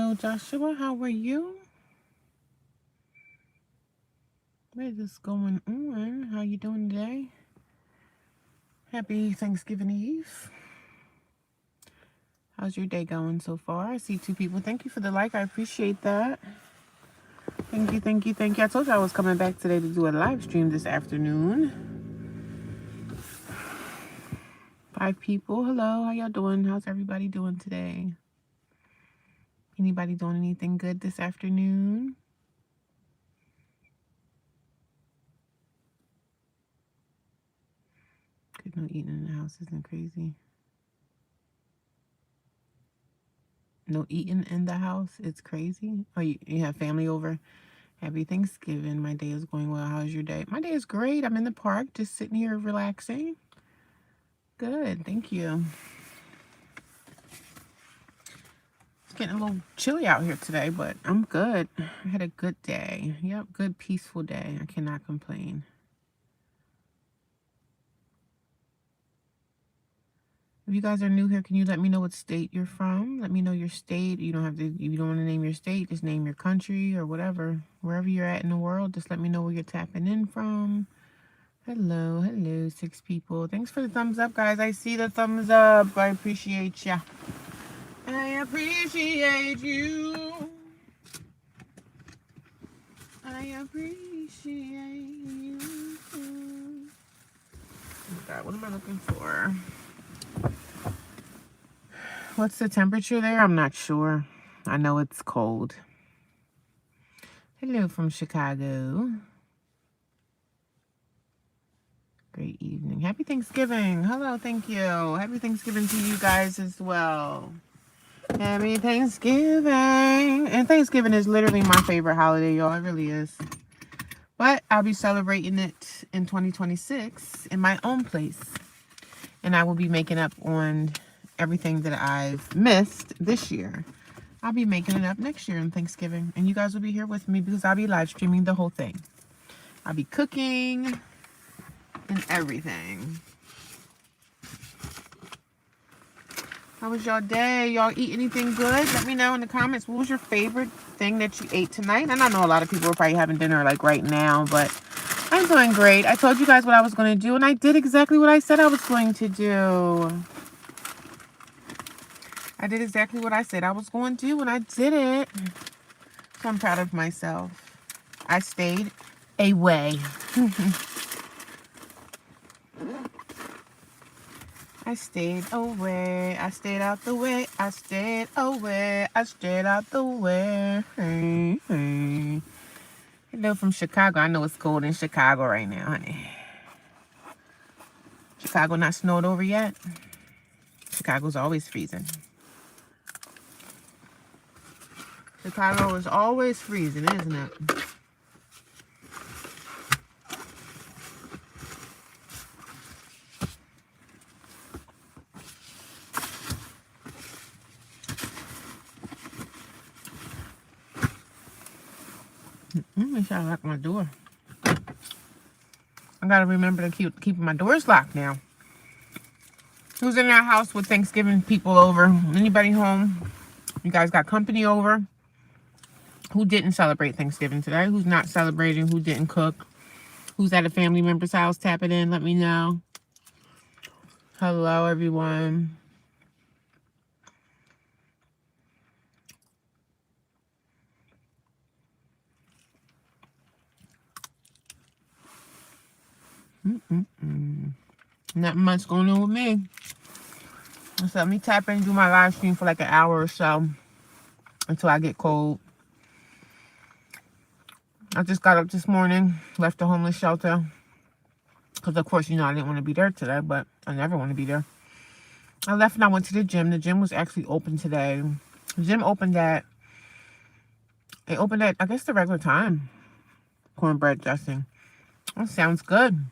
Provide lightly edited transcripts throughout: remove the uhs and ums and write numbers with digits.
Hello, Joshua. How are you? What is going on? How you doing today? Happy Thanksgiving Eve. How's your day going so far? I see 2 people. Thank you for the like. I appreciate that. Thank you, thank you, thank you. I told you I was coming back today to do a live stream this afternoon. 5 people. Hello, how y'all doing? How's everybody doing today? Anybody doing anything good this afternoon? Good, no eating in the house isn't crazy. No eating in the house, it's crazy. Oh, you have family over? Happy Thanksgiving. My day is going well. How's your day? My day is great. I'm in the park, just sitting here relaxing. Good, thank you. It's getting a little chilly out here today, but I'm good. I had a good day. Yep, good, peaceful day. I cannot complain. If you guys are new here, can you let me know what state you're from? Let me know your state. You don't have to, if you don't want to name your state, just name your country or whatever. Wherever you're at in the world, just let me know where you're tapping in from. Hello, hello, 6 people. Thanks for the thumbs up, guys. I see the thumbs up. I appreciate ya. I appreciate you. I appreciate you. Oh God, what am I looking for? What's the temperature there? I'm not sure. I know it's cold. Hello from Chicago. Great evening. Happy Thanksgiving. Hello, thank you. Happy Thanksgiving to you guys as well. Happy Thanksgiving. And Thanksgiving is literally my favorite holiday, y'all. It really is. But I'll be celebrating it in 2026 in my own place. And I will be making up on everything that I've missed this year. I'll be making it up next year on Thanksgiving. And you guys will be here with me because I'll be live streaming the whole thing. I'll be cooking and everything. How was y'all day? Y'all eat anything good? Let me know in the comments. What was your favorite thing that you ate tonight? And I know a lot of people are probably having dinner like right now, but I'm doing great. I told you guys what I was going to do, and I did exactly what I said I was going to do. I did exactly what I said I was going to do, and I did it. So I'm proud of myself. I stayed away. I stayed away. I stayed out the way. I stayed away. I stayed out the way. Hey, hey. Hello from Chicago. I know it's cold in Chicago right now, honey. Chicago not snowed over yet? Chicago's always freezing. Chicago is always freezing, isn't it? Make sure I lock my door. I gotta remember to keep my doors locked now. Who's in our house with Thanksgiving people over? Anybody home? You guys got company over? Who didn't celebrate Thanksgiving today? Who's not celebrating? Who didn't cook? Who's at a family member's house? Tap it in. Let me know. Hello, everyone. Nothing much going on with me. So let me tap in and do my live stream for like an hour or so until I get cold. I just got up this morning, left the homeless shelter. Because, of course, you know, I didn't want to be there today, but I never want to be there. I left and I went to the gym. The gym was actually open today. The gym opened at, I guess, the regular time. Cornbread dressing. That sounds good.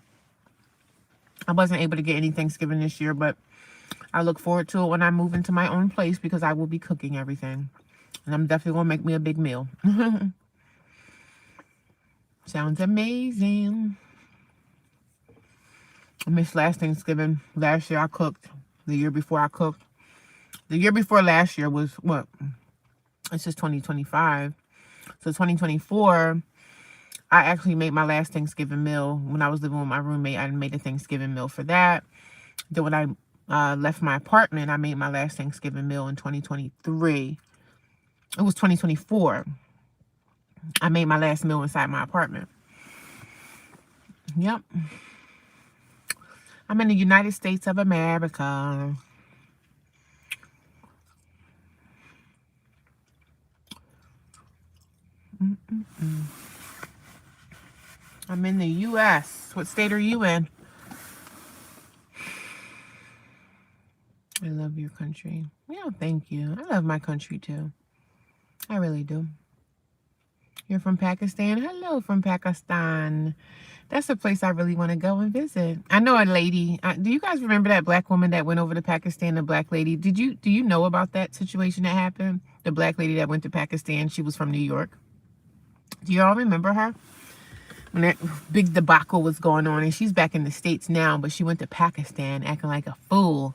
I wasn't able to get any Thanksgiving this year, but I look forward to it when I move into my own place because I will be cooking everything. And I'm definitely going to make me a big meal. Sounds amazing. I missed last Thanksgiving. Last year I cooked. The year before I cooked. The year before last year was what? It's just 2025. So 2024, I actually made my last Thanksgiving meal when I was living with my roommate. I made a Thanksgiving meal for that. Then when I left my apartment, I made my last Thanksgiving meal in 2023. It was 2024. I made my last meal inside my apartment. Yep. I'm in the United States of America. I'm in the U.S. What state are you in? I love your country. Yeah, thank you. I love my country too. I really do. You're from Pakistan? Hello from Pakistan. That's a place I really want to go and visit. I know a lady. Do you guys remember that black woman that went over to Pakistan? The black lady. Do you know about that situation that happened? The black lady that went to Pakistan. She was from New York. Do you all remember her? When that big debacle was going on, and she's back in the States now, but she went to Pakistan acting like a fool.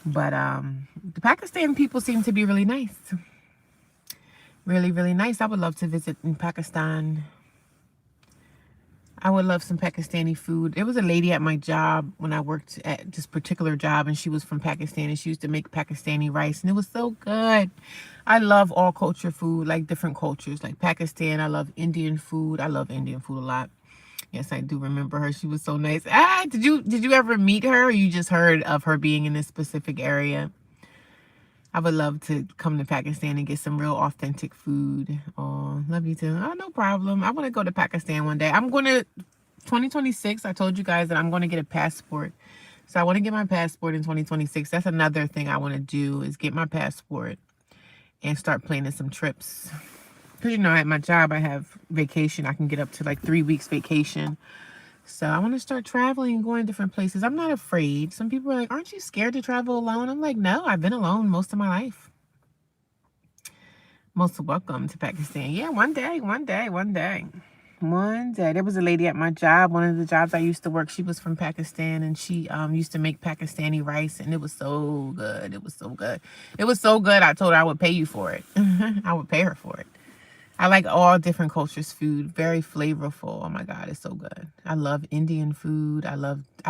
But the Pakistan people seem to be really nice. Really, really nice. I would love to visit in Pakistan. I would love some Pakistani food. There was a lady at my job when I worked at this particular job, and she was from Pakistan, and she used to make Pakistani rice, and it was so good. I love all culture food, like different cultures, like Pakistan. I love Indian food. I love Indian food a lot. Yes, I do remember her. She was so nice. Did you ever meet her, or you just heard of her being in this specific area? I would love to come to Pakistan and get some real authentic food. Oh, love you too. Oh, no problem. I want to go to Pakistan one day. 2026, I told you guys that I'm going to get a passport. So I want to get my passport in 2026. That's another thing I want to do, is get my passport and start planning some trips. Because, you know, at my job, I have vacation. I can get up to like 3 weeks vacation. So I want to start traveling and going to different places. I'm not afraid. Some people are like, aren't you scared to travel alone? I'm like, no, I've been alone most of my life. Most welcome to Pakistan. Yeah, one day. There was a lady at my job, one of the jobs I used to work. She was from Pakistan, and she used to make Pakistani rice, and it was so good. It was so good. It was so good, I told her I would pay you for it. I would pay her for it. I like all different cultures' food. Very flavorful. Oh my God, it's so good. I love Indian food. I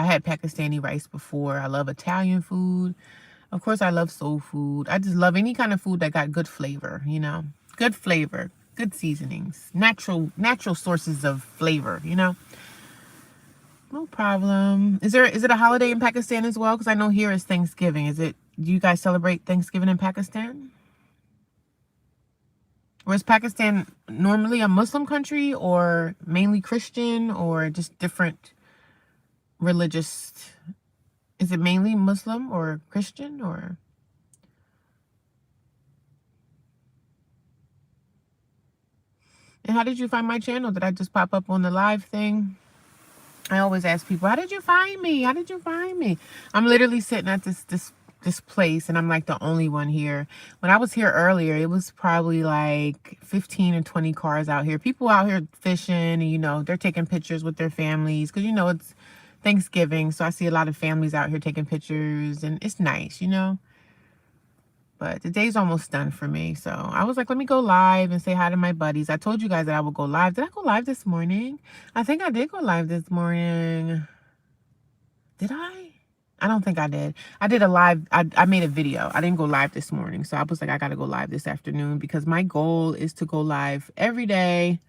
had Pakistani rice before. I love Italian food. Of course, I love soul food. I just love any kind of food that got good flavor, you know? Good flavor, good seasonings, natural sources of flavor, you know? No problem. Is it a holiday in Pakistan as well? Because I know here is Thanksgiving. Do you guys celebrate Thanksgiving in Pakistan? Or is Pakistan normally a Muslim country, or mainly Christian, or just different religious? Is it mainly Muslim or Christian, or? And how did you find my channel? Did I just pop up on the live thing? I always ask people, how did you find me? How did you find me? I'm literally sitting at this place, and I'm like the only one here. When I was here earlier, it was probably like 15 or 20 cars out here. People out here fishing, and you know, they're taking pictures with their families, because you know it's Thanksgiving, so I see a lot of families out here taking pictures, and it's nice, you know. But the day's almost done for me, so I was like, let me go live and say hi to my buddies. I told you guys that I would go live. Did I go live this morning? I think I did go live this morning. Did I? I don't think I did. I did a live. I made a video. I didn't go live this morning. So I was like, I got to go live this afternoon, because my goal is to go live every day,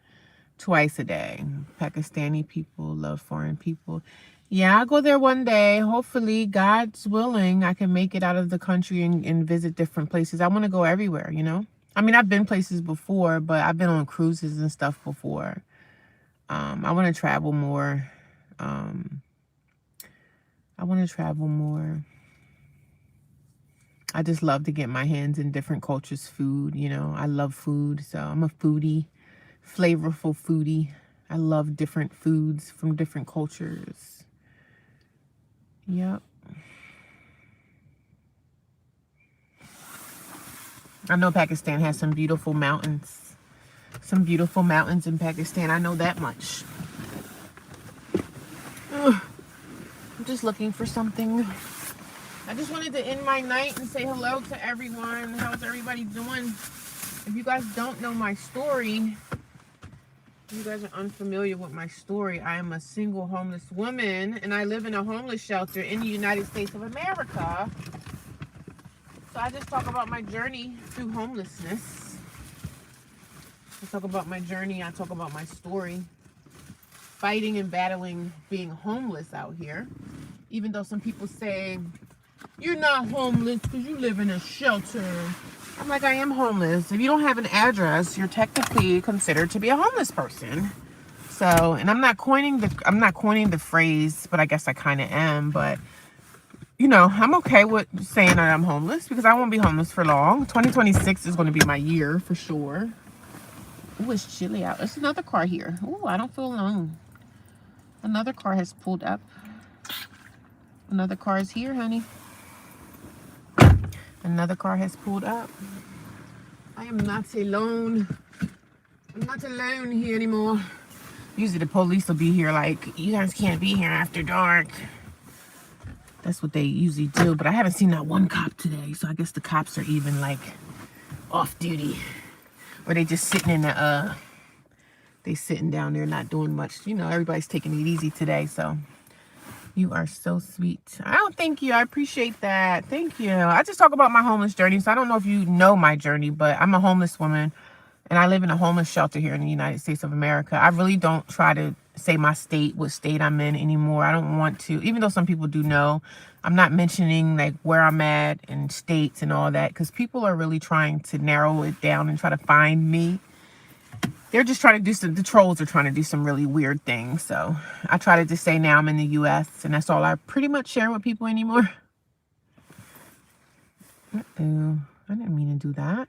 twice a day. Pakistani people love foreign people. Yeah, I'll go there one day. Hopefully, God's willing, I can make it out of the country and visit different places. I want to go everywhere, you know? I mean, I've been places before, but I've been on cruises and stuff before. I want to travel more. I want to travel more. I just love to get my hands in different cultures' food, you know. I love food, so I'm a foodie, flavorful foodie. I love different foods from different cultures. Yep. I know Pakistan has some beautiful mountains. Some beautiful mountains in Pakistan. I know that much. Ugh. I'm just looking for something. I just wanted to end my night and say hello to everyone. How's everybody doing? If you guys don't know my story, you guys are unfamiliar with my story. I am a single homeless woman, and I live in a homeless shelter in the United States of America. So I just talk about my journey through homelessness. I talk about my journey. I talk about my story. Fighting and battling being homeless out here. Even though some people say, you're not homeless because you live in a shelter. I'm like, I am homeless. If you don't have an address, you're technically considered to be a homeless person. So, and I'm not coining the phrase, but I guess I kind of am. But you know, I'm okay with saying that I'm homeless because I won't be homeless for long. 2026 is going to be my year for sure. Ooh, it's chilly out. There's another car here. Ooh, I don't feel alone. Another car has pulled up. Another car is here, honey. Another car has pulled up. I am not alone. I'm not alone here anymore. Usually the police will be here like, you guys can't be here after dark. That's what they usually do, but I haven't seen that one cop today, so I guess the cops are even like off duty. Or they just sitting in the, they sitting down there not doing much. You know, everybody's taking it easy today, so. You are so sweet. Oh, thank you. I appreciate that. Thank you. I just talk about my homeless journey, so I don't know if you know my journey, but I'm a homeless woman, and I live in a homeless shelter here in the United States of America. I really don't try to say my state, what state I'm in anymore. I don't want to, even though some people do know. I'm not mentioning like where I'm at and states and all that, because people are really trying to narrow it down and try to find me. They're just trying to do the trolls are trying to do some really weird things. So I try to just say now I'm in the U.S. and that's all I pretty much share with people anymore. Uh-oh, I didn't mean to do that.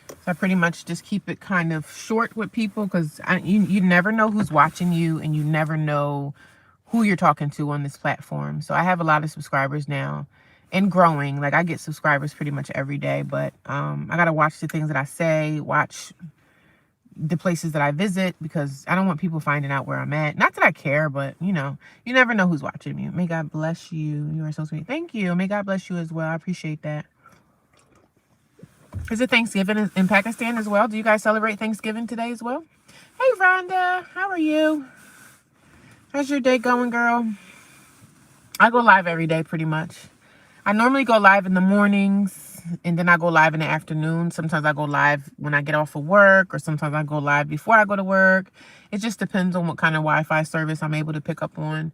So I pretty much just keep it kind of short with people because you never know who's watching you and you never know who you're talking to on this platform. So I have a lot of subscribers now and growing. Like I get subscribers pretty much every day, but I got to watch the things that I say, watch the places that I visit because I don't want people finding out where I'm at. Not that I care, but you know, you never know who's watching you. May God bless you. You are so sweet. Thank you. May God bless you as well. I appreciate that. Is it Thanksgiving in Pakistan as well? Do you guys celebrate Thanksgiving today as well? Hey, Rhonda. How are you? How's your day going, girl? I go live every day pretty much. I normally go live in the mornings and then I go live in the afternoon. Sometimes I go live when I get off of work or sometimes I go live before I go to work. It just depends on what kind of Wi-Fi service I'm able to pick up on.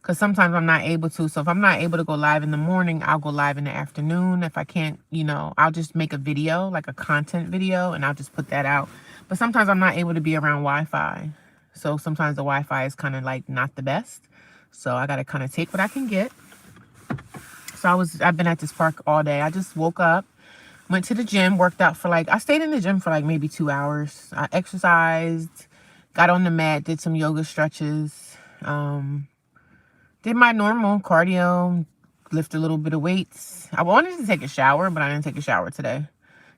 Because sometimes I'm not able to. So if I'm not able to go live in the morning, I'll go live in the afternoon. If I can't, you know, I'll just make a video, like a content video, and I'll just put that out. But sometimes I'm not able to be around Wi-Fi. So sometimes the Wi-Fi is kind of like not the best. So I got to kind of take what I can get. So I've been at this park all day. I just woke up, went to the gym, worked out for I stayed in the gym for like maybe 2 hours. I exercised, got on the mat, did some yoga stretches, did my normal cardio, lift a little bit of weights. I wanted to take a shower, but I didn't take a shower today.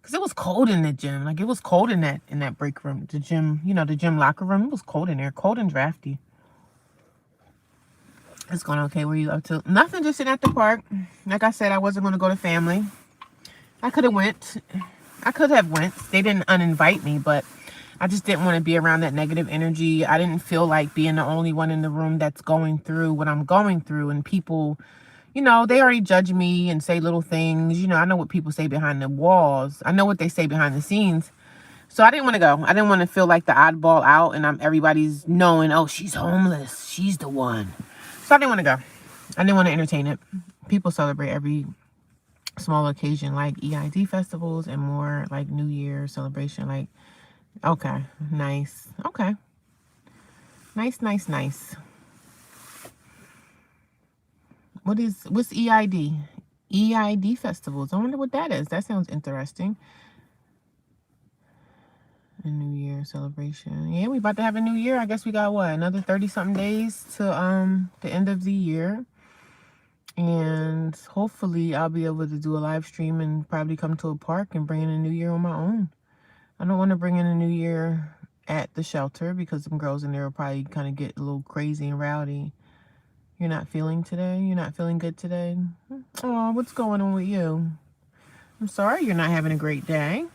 Because it was cold in the gym. Like, it was cold in that break room. The gym, you know, the gym locker room. It was cold in there. Cold and drafty. It's going okay. Where you up to? Nothing, just sitting at the park. Like I said, I wasn't going to go to family. I could have went. They didn't uninvite me, but I just didn't want to be around that negative energy. I didn't feel like being the only one in the room that's going through what I'm going through. And people, you know, they already judge me and say little things. You know, I know what people say behind the walls. I know what they say behind the scenes. So I didn't want to go. I didn't want to feel like the oddball out and everybody's knowing, oh, she's homeless. She's the one. So I didn't want to go. I didn't want to entertain it. People celebrate every small occasion like EID festivals and more like New Year celebration. Like, okay, nice. Okay. Nice. What's EID? EID festivals. I wonder what that is. That sounds interesting. A New Year celebration. Yeah, we about to have a new year. I guess we got what, another 30-something days to the end of the year. And hopefully I'll be able to do a live stream and probably come to a park and bring in a new year on my own. I don't want to bring in a new year at the shelter because some girls in there will probably kind of get a little crazy and rowdy. You're not feeling today? You're not feeling good today? Oh, what's going on with you? I'm sorry you're not having a great day.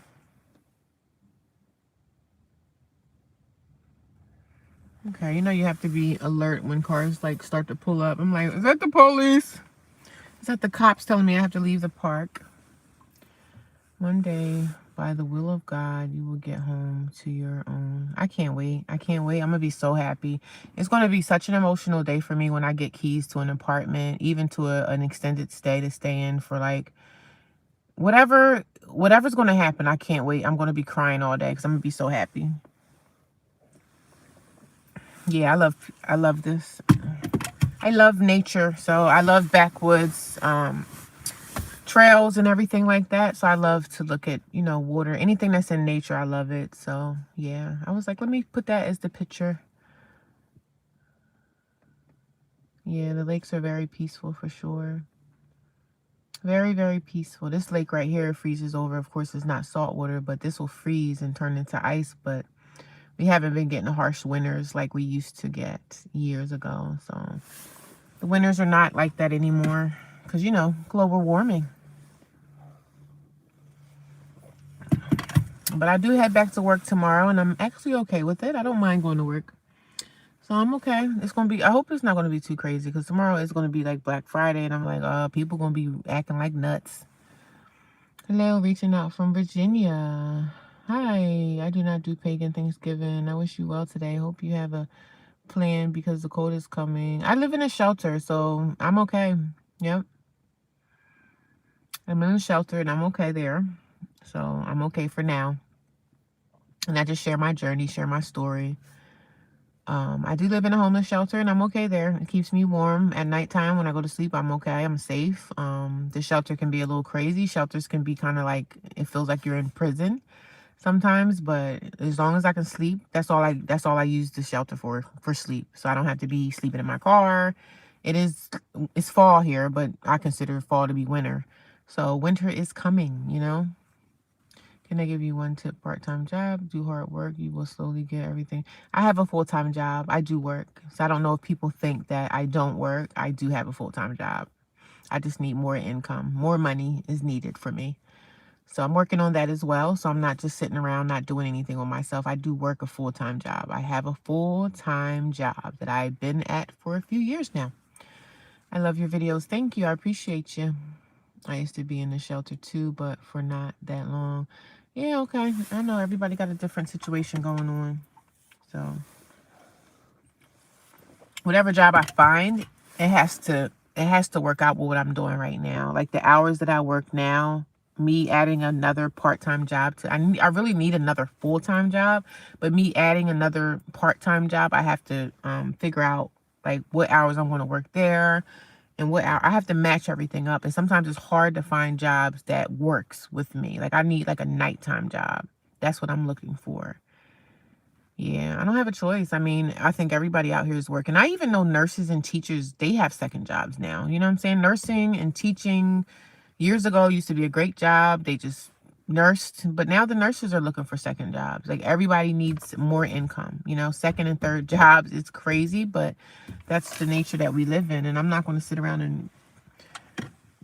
Okay, you know you have to be alert when cars like start to pull up. I'm like, is that the police? Is that the cops telling me I have to leave the park? One day, by the will of God, you will get home to your own. I can't wait. I can't wait. I'm going to be so happy. It's going to be such an emotional day for me when I get keys to an apartment, even to an extended stay to stay in for like whatever's going to happen. I can't wait. I'm going to be crying all day because I'm going to be so happy. Yeah, I love this. I love nature. So I love backwoods, trails and everything like that. So I love to look at, you know, water, anything that's in nature. I love it. So yeah, I was like, let me put that as the picture. Yeah, the lakes are very peaceful for sure. Very, very peaceful. This lake right here freezes over. Of course, it's not salt water, but this will freeze and turn into ice. But we haven't been getting harsh winters like we used to get years ago. So the winters are not like that anymore because, you know, global warming. But I do head back to work tomorrow, and I'm actually okay with it. I don't mind going to work. So I'm okay. It's going to be, I hope it's not going to be too crazy because tomorrow is going to be like Black Friday, and I'm like, people going to be acting like nuts. Hello, reaching out from Virginia. Hi, I do not do pagan Thanksgiving. I wish you well today. Hope you have a plan because the cold is coming. I live in a shelter, so I'm okay. Yep. I'm in a shelter, and I'm okay there. So I'm okay for now. And I just share my journey, share my story. I do live in a homeless shelter, and I'm okay there. It keeps me warm at nighttime. When I go to sleep, I'm okay. I'm safe. The shelter can be a little crazy. Shelters can be kind of like, it feels like you're in prison sometimes, but as long as I can sleep, that's all I use the shelter for sleep. So I don't have to be sleeping in my car. It's fall here, but I consider fall to be winter. So winter is coming, you know. Can I give you one tip? Part-time job, do hard work, you will slowly get everything. I have a full-time job. I do work. So I don't know if people think that I don't work. I do have a full-time job. I just need more income. More money is needed for me. So I'm working on that as well. So I'm not just sitting around not doing anything with myself. I do work a full-time job. I have a full-time job that I've been at for a few years now. I love your videos. Thank you. I appreciate you. I used to be in the shelter too, but for not that long. Yeah, okay. I know everybody got a different situation going on. So whatever job I find, it has to work out with what I'm doing right now. Like the hours that I work now, me adding another part-time job to, I really need another full-time job, but me adding another part-time job, I have to figure out like what hours I'm going to work there and what hour. I have to match everything up. And sometimes it's hard to find jobs that works with me. Like I need like a nighttime job. That's what I'm looking for. Yeah, I don't have a choice. I mean, I think everybody out here is working. I even know nurses and teachers, they have second jobs now. You know what I'm saying? Nursing and teaching years ago used to be a great job. They just nursed, but now the nurses are looking for second jobs. Like everybody needs more income, you know, second and third jobs. It's crazy, but that's the nature that we live in. And I'm not going to sit around and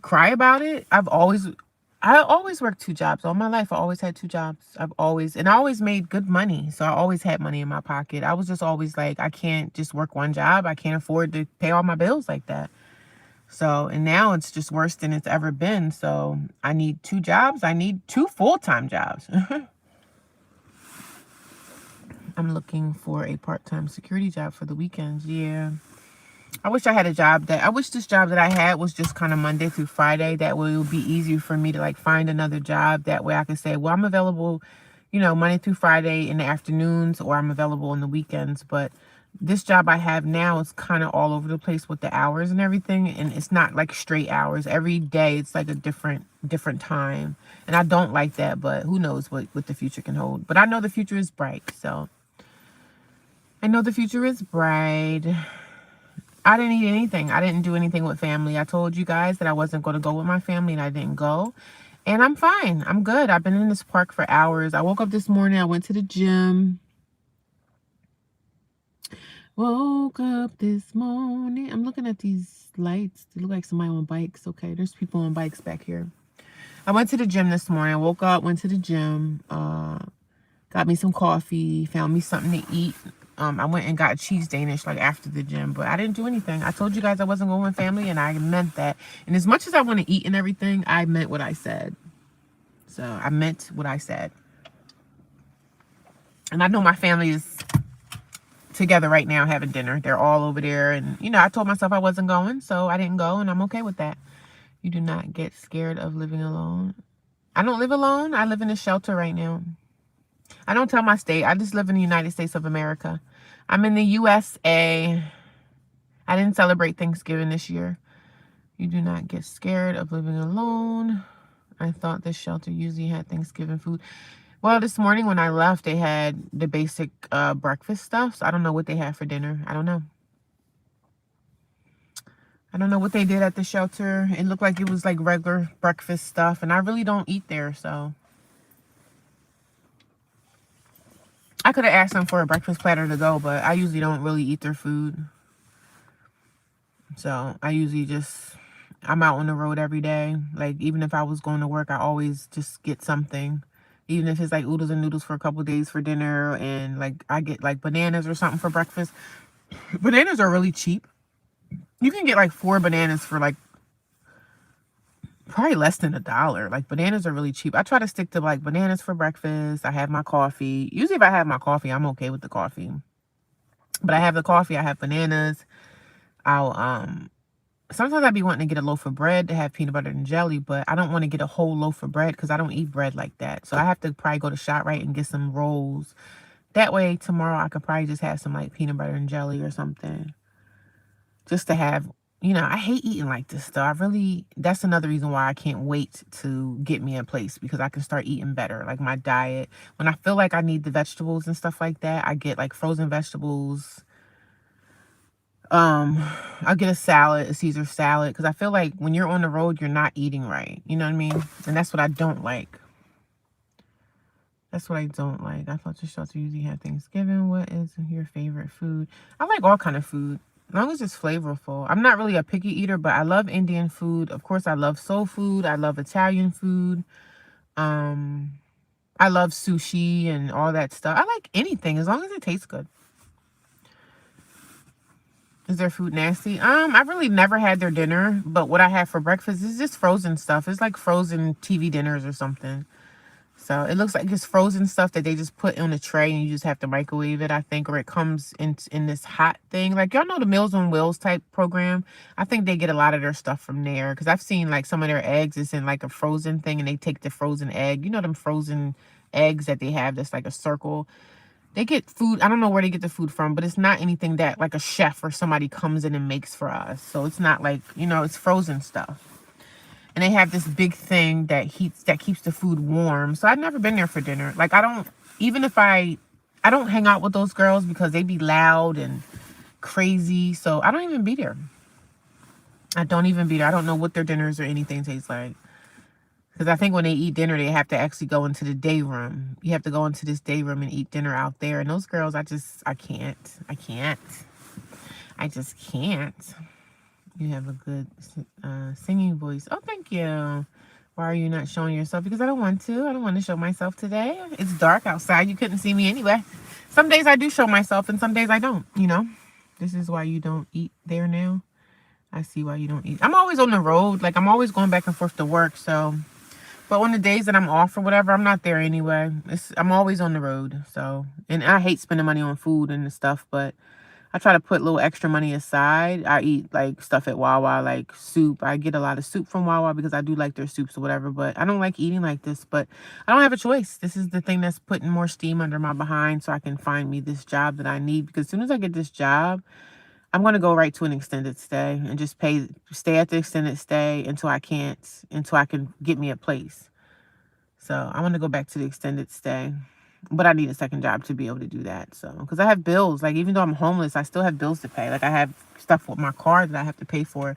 cry about it. I always worked two jobs all my life. I always had two jobs. I always made good money. So I always had money in my pocket. I was just always like, I can't just work one job. I can't afford to pay all my bills like that. So, and now it's just worse than it's ever been. So I need two jobs. I need two full-time jobs. I'm looking for a part-time security job for the weekends. Yeah. I wish I had a job I wish this job that I had was just kind of Monday through Friday. That way it would be easier for me to like find another job. That way I could say, well, I'm available, you know, Monday through Friday in the afternoons, or I'm available on the weekends. But this job I have now is kind of all over the place with the hours and everything. And it's not like straight hours. Every day it's like a different time. And I don't like that, but who knows what the future can hold. But I know the future is bright. So I know the future is bright. I didn't eat anything. I didn't do anything with family. I told you guys that I wasn't going to go with my family, and I didn't go. And I'm fine. I'm good. I've been in this park for hours. I woke up this morning. I went to the gym. Woke up this morning. I'm looking at these lights. They look like somebody on bikes. Okay, there's people on bikes back here. I went to the gym this morning. Woke up, went to the gym. Got me some coffee. Found me something to eat. I went and got cheese Danish like after the gym, but I didn't do anything. I told you guys I wasn't going with family, and I meant that. And as much as I want to eat and everything, I meant what I said. So I meant what I said. And I know my family is together right now having dinner. They're all over there. And, you know, I told myself I wasn't going, so I didn't go, and I'm okay with that. You do not get scared of living alone. I don't live alone. I live in a shelter right now. I don't tell my state. I just live in the United States of America. I'm in the USA. I didn't celebrate Thanksgiving this year. You do not get scared of living alone. I thought this shelter usually had Thanksgiving food. Well, this morning when I left, they had the basic breakfast stuff. So I don't know what they had for dinner. I don't know. I don't know what they did at the shelter. It looked like it was like regular breakfast stuff. And I really don't eat there, so. I could have asked them for a breakfast platter to go, but I usually don't really eat their food. So I usually just, I'm out on the road every day. Like, even if I was going to work, I always just get something. Even if it's like oodles and noodles for a couple of days for dinner, and like I get like bananas or something for breakfast. Bananas are really cheap. You can get like 4 bananas for like probably less than $1. Like, bananas are really cheap. I try to stick to like bananas for breakfast. I have my coffee. Usually if I have my coffee, I'm okay with the coffee. But I have the coffee, I have bananas. Sometimes I'd be wanting to get a loaf of bread to have peanut butter and jelly, but I don't want to get a whole loaf of bread because I don't eat bread like that. So I have to probably go to ShopRite and get some rolls. That way tomorrow I could probably just have some like peanut butter and jelly or something. Just to have, you know, I hate eating like this though. That's another reason why I can't wait to get me a place, because I can start eating better. Like my diet, when I feel like I need the vegetables and stuff like that, I get like frozen vegetables. I'll get a salad, a Caesar salad, because I feel like when you're on the road, you're not eating right. You know what I mean? And that's what I don't like. That's what I don't like. I thought the shelter usually had Thanksgiving. What is your favorite food? I like all kind of food, as long as it's flavorful. I'm not really a picky eater, but I love Indian food. Of course, I love soul food. I love Italian food. I love sushi and all that stuff. I like anything as long as it tastes good. Is their food nasty? I've really never had their dinner, but what I have for breakfast is just frozen stuff. It's like frozen TV dinners or something. So it looks like it's frozen stuff that they just put on a tray and you just have to microwave it, I think, or it comes in this hot thing. Like, y'all know the Meals on Wheels type program? I think they get a lot of their stuff from there, because I've seen like some of their eggs is in like a frozen thing, and they take the frozen egg. You know them frozen eggs that they have that's like a circle? They get food. I don't know where they get the food from, but it's not anything that like a chef or somebody comes in and makes for us. So it's not like, you know, it's frozen stuff. And they have this big thing that keeps the food warm. So I've never been there for dinner. Like, I don't hang out with those girls because they be loud and crazy. So I don't even be there. I don't even be there. I don't know what their dinners or anything tastes like. Because I think when they eat dinner, they have to actually go into the day room. You have to go into this day room and eat dinner out there. And those girls, I can't. I just can't. You have a good singing voice. Oh, thank you. Why are you not showing yourself? Because I don't want to. I don't want to show myself today. It's dark outside. You couldn't see me anyway. Some days I do show myself and some days I don't, you know. This is why you don't eat there now. I see why you don't eat. I'm always on the road. Like, I'm always going back and forth to work, so... But on the days that I'm off or whatever, I'm not there anyway. I'm always on the road. So, and I hate spending money on food and stuff, but I try to put a little extra money aside. I eat like stuff at Wawa, like soup. I get a lot of soup from Wawa because I do like their soups or whatever, but I don't like eating like this. But I don't have a choice. This is the thing that's putting more steam under my behind so I can find me this job that I need. Because as soon as I get this job, I'm going to go right to an extended stay and just stay at the extended stay until I can get me a place. So I'm going to go back to the extended stay, but I need a second job to be able to do that. So, because I have bills, like even though I'm homeless, I still have bills to pay. Like I have stuff with my car that I have to pay for,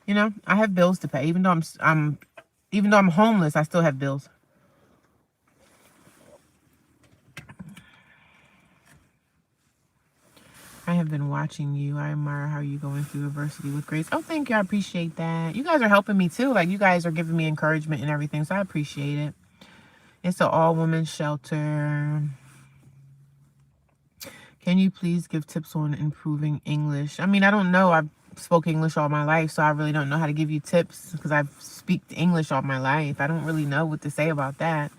you know, I have bills to pay. Even though I'm homeless, I still have bills. I have been watching you. I admire how you're going through adversity with grace. Oh, thank you. I appreciate that. You guys are helping me too. Like, you guys are giving me encouragement and everything, so I appreciate it. It's an all-woman shelter. Can you please give tips on improving English? I mean, I don't know. I've spoke English all my life, so I really don't know how to give you tips because I've speak English all my life. I don't really know what to say about that.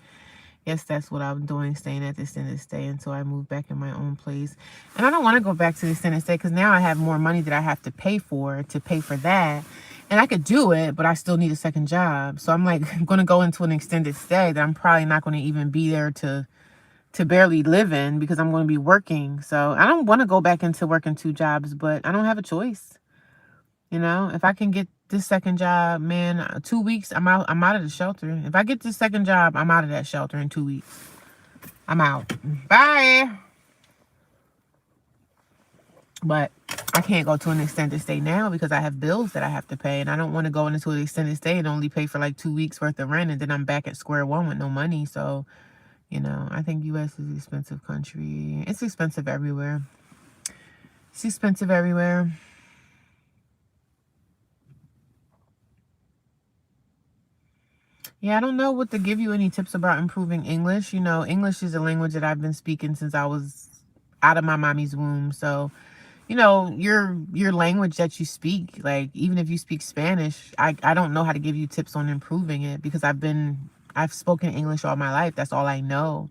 Yes, that's what I'm doing, staying at the extended stay until I move back in my own place. And I don't want to go back to the extended stay because now I have more money that I have to pay for that. And I could do it, but I still need a second job. So I'm like, I'm going to go into an extended stay that I'm probably not going to even be there to barely live in because I'm going to be working. So I don't want to go back into working 2 jobs, but I don't have a choice. You know, if I can get this second job, man, 2 weeks, I'm out of the shelter. If I get this second job, I'm out of that shelter in 2 weeks. I'm out. Bye. But I can't go to an extended stay now because I have bills that I have to pay. And I don't want to go into an extended stay and only pay for like 2 weeks worth of rent. And then I'm back at square one with no money. So, you know, I think U.S. is an expensive country. It's expensive everywhere. It's expensive everywhere. Yeah, I don't know what to give you any tips about improving English. You know, English is a language that I've been speaking since I was out of my mommy's womb. So, you know, your language that you speak, like even if you speak Spanish, I don't know how to give you tips on improving it because I've spoken English all my life. That's all I know.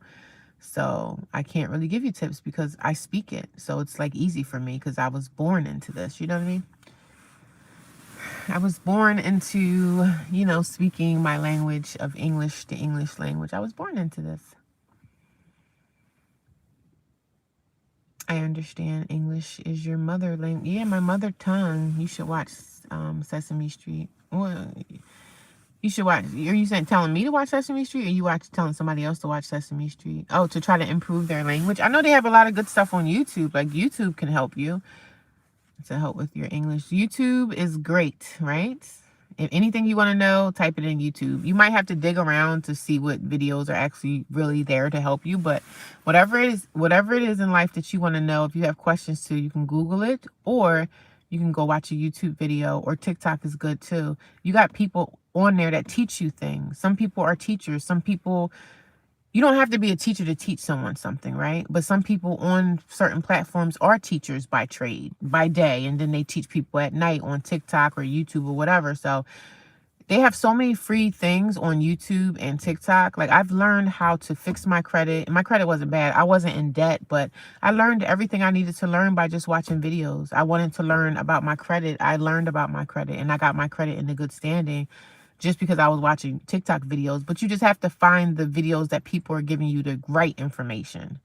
So I can't really give you tips because I speak it. So it's like easy for me because I was born into this. You know what I mean? I was born into, you know, speaking my language of English, the English language. I was born into this. I understand English is your mother language. Yeah, my mother tongue. You should watch Sesame Street. Well, you should watch. Are you telling me to watch Sesame Street, or you telling somebody else to watch Sesame Street? Oh, to try to improve their language. I know they have a lot of good stuff on YouTube. Like YouTube can help you to help with your English. YouTube is great, right? If anything you want to know, type it in YouTube. You might have to dig around to see what videos are actually really there to help you, but whatever it is in life that you want to know, if you have questions to, you can Google it, or you can go watch a YouTube video, or TikTok is good too. You got people on there that teach you things. Some people are teachers. Some people, you don't have to be a teacher to teach someone something, right? But some people on certain platforms are teachers by trade, by day, and then they teach people at night on TikTok or YouTube or whatever. So they have so many free things on YouTube and TikTok. Like, I've learned how to fix my credit. My credit wasn't bad. I wasn't in debt, but I learned everything I needed to learn by just watching videos. I wanted to learn about my credit. I learned about my credit, and I got my credit in a good standing just because I was watching TikTok videos. But you just have to find the videos that people are giving you the right information.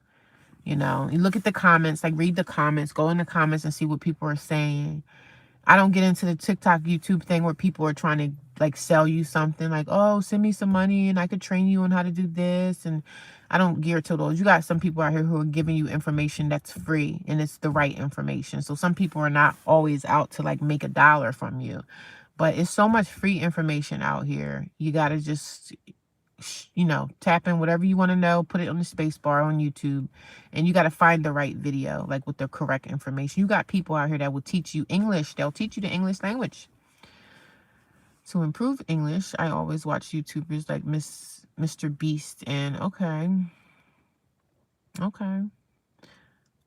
You know, you look at the comments, like read the comments, go in the comments and see what people are saying. I don't get into the TikTok, YouTube thing where people are trying to like sell you something like, oh, send me some money and I could train you on how to do this. And I don't gear to those. You got some people out here who are giving you information that's free and it's the right information. So some people are not always out to like make $1 from you. But it's so much free information out here. You got to just, you know, tap in whatever you want to know, put it on the space bar on YouTube, and you got to find the right video, like with the correct information. You got people out here that will teach you English. They'll teach you the English language. To improve English, I always watch YouTubers like Mr. Beast and okay.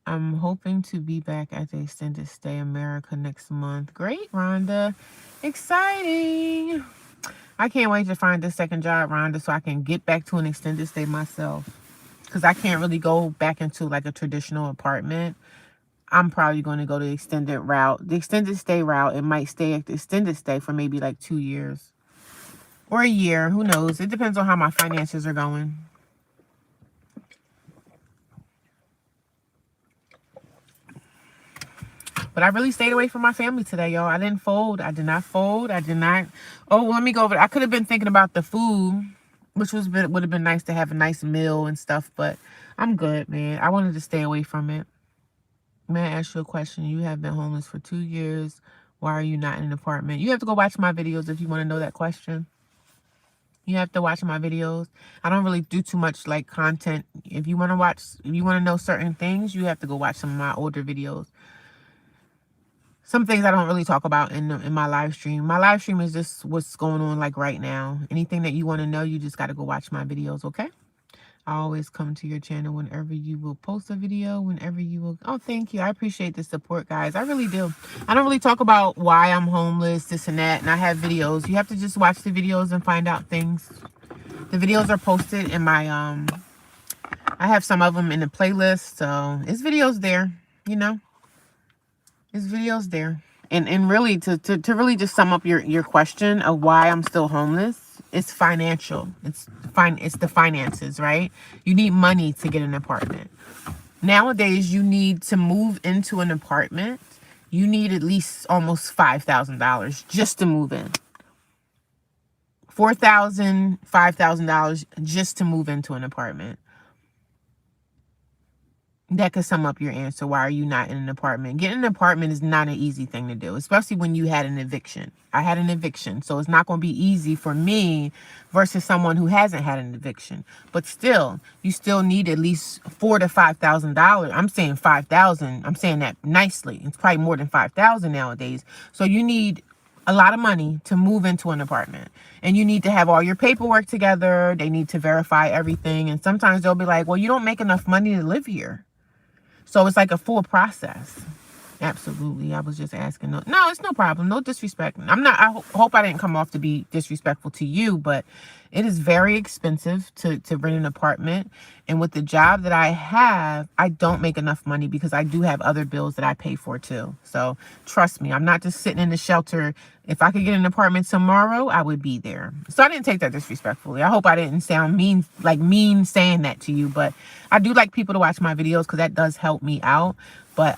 I'm hoping to be back at the Extended Stay America next month. Great, Rhonda. Exciting. I can't wait to find the second job, Rhonda, so I can get back to an extended stay myself. Because I can't really go back into like a traditional apartment. I'm probably going to go the extended route. The extended stay route, it might stay at the extended stay for maybe like 2 years. Or a year. Who knows? It depends on how my finances are going. But I really stayed away from my family today, y'all. I didn't fold. I did not fold. I did not. Oh, let me go over. I could have been thinking about the food, which would have been nice to have a nice meal and stuff. But I'm good, man. I wanted to stay away from it. May I ask you a question? You have been homeless for 2 years. Why are you not in an apartment? You have to go watch my videos if you want to know that question. You have to watch my videos. I don't really do too much like content. If you want to know certain things, you have to go watch some of my older videos. some things I don't really talk about in my live stream. My live stream is just what's going on like right now. Anything that you want to know, you just got to go watch my videos, okay? I always come to your channel whenever you will post a video, whenever you will. Oh, thank you. I appreciate the support, guys. I really do. I don't really talk about why I'm homeless, this and that, and I have videos. You have to just watch the videos and find out things. The videos are posted in my, I have some of them in the playlist, so it's videos there, you know? It's videos there. And really, to really just sum up your question of why I'm still homeless, it's financial. It's the finances, right? You need money to get an apartment. Nowadays, you need to move into an apartment. You need at least almost $5,000 just to move in. $4,000, $5,000 just to move into an apartment. That could sum up your answer. Why are you not in an apartment? Getting an apartment is not an easy thing to do, especially when you had an eviction. I had an eviction, so it's not going to be easy for me versus someone who hasn't had an eviction. But still, you still need at least $4,000 to $5,000. I'm saying 5,000. I'm saying that nicely. It's probably more than 5,000 nowadays. So you need a lot of money to move into an apartment, and you need to have all your paperwork together. They need to verify everything, and sometimes they'll be like, well, you don't make enough money to live here. So it's like a full process. Absolutely. I was just asking. No, it's no problem. No disrespect. I hope I didn't come off to be disrespectful to you, but it is very expensive to rent an apartment. And with the job that I have, I don't make enough money because I do have other bills that I pay for too. So trust me, I'm not just sitting in the shelter. If I could get an apartment tomorrow, I would be there. So I didn't take that disrespectfully. I hope I didn't sound mean saying that to you, but I do like people to watch my videos because that does help me out. But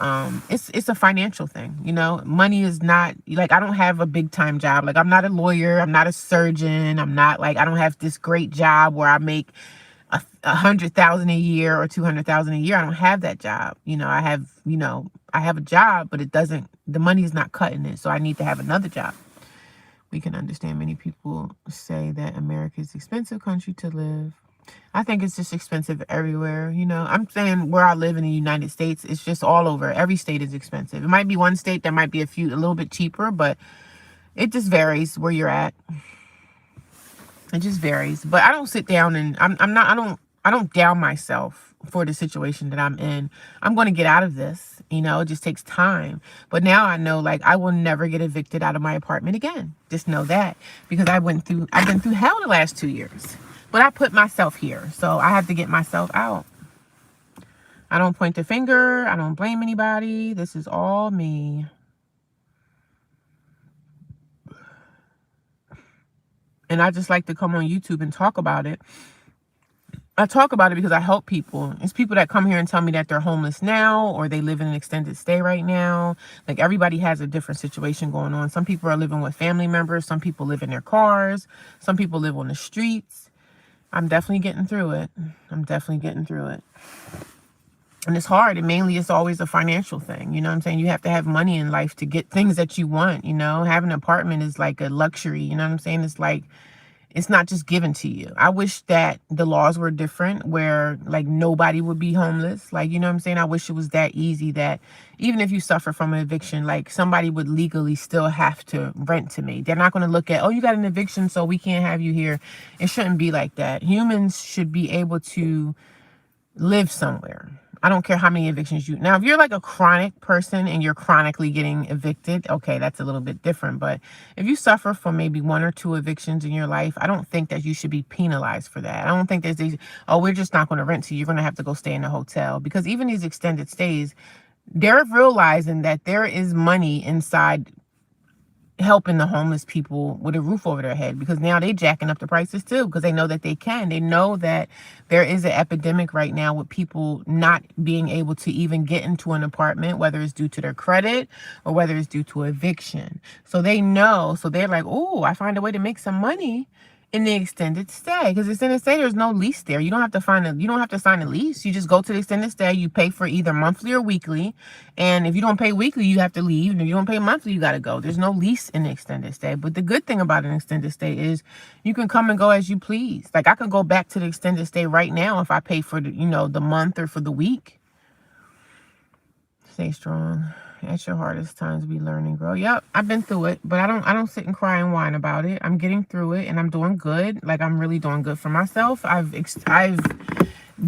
it's a financial thing, you know. Money is not, like, I don't have a big time job. Like, I'm not a lawyer. I'm not a surgeon. I'm not like, I don't have this great job where I make $100,000 a year or $200,000 a year. I don't have that job. I have a job, but the money is not cutting it. So I need to have another job. We can understand many people say that America is an expensive country to live. I think it's just expensive everywhere. I'm saying where I live in the United States, it's just all over. Every state is expensive. It might be one state that might be a little bit cheaper, but it just varies where you're at. It just varies. But I don't sit down and I don't down myself for the situation that I'm in. I'm going to get out of this. It just takes time. But now I know, like, I will never get evicted out of my apartment again. Just know that, because I've been through hell the last 2 years. But I put myself here, so I have to get myself out. I don't point the finger. I don't blame anybody. This is all me. And I just like to come on YouTube and talk about it. I talk about it because I help people. It's people that come here and tell me that they're homeless now, or they live in an extended stay right now. Like, everybody has a different situation going on. Some people are living with family members. Some people live in their cars. Some people live on the streets. I'm definitely getting through it. And it's hard. And mainly it's always a financial thing. You know what I'm saying? You have to have money in life to get things that you want, Having an apartment is like a luxury, you know what I'm saying? It's like, it's not just given to you. I wish that the laws were different, where, like, nobody would be homeless. Like, you know what I'm saying? I wish it was that easy that even if you suffer from an eviction, like, somebody would legally still have to rent to me. They're not going to look at, oh, you got an eviction, so we can't have you here. It shouldn't be like that. Humans should be able to live somewhere. I don't care how many evictions now, if you're like a chronic person and you're chronically getting evicted, okay, that's a little bit different. But if you suffer from maybe 1 or 2 evictions in your life, I don't think that you should be penalized for that. I don't think there's these, oh, we're just not going to rent to you. You're going to have to go stay in a hotel. Because even these extended stays, they're realizing that there is money inside helping the homeless people with a roof over their head, because now they jacking up the prices too, because they know that they can. They know that there is an epidemic right now with people not being able to even get into an apartment, whether it's due to their credit or whether it's due to eviction. So they know. So they're like, oh, I find a way to make some money in the extended stay, because extended stay, there's no lease there. You don't have to sign a lease. You just go to the extended stay. You pay for either monthly or weekly, and if you don't pay weekly, you have to leave, and if you don't pay monthly, you got to go. There's no lease in the extended stay. But the good thing about an extended stay is you can come and go as you please. Like, I could go back to the extended stay right now if I pay for the month or for the week. Stay strong. At your hardest times, we learn and grow. Yep, I've been through it, but I don't sit and cry and whine about it. I'm getting through it, and I'm doing good. Like, I'm really doing good for myself. I've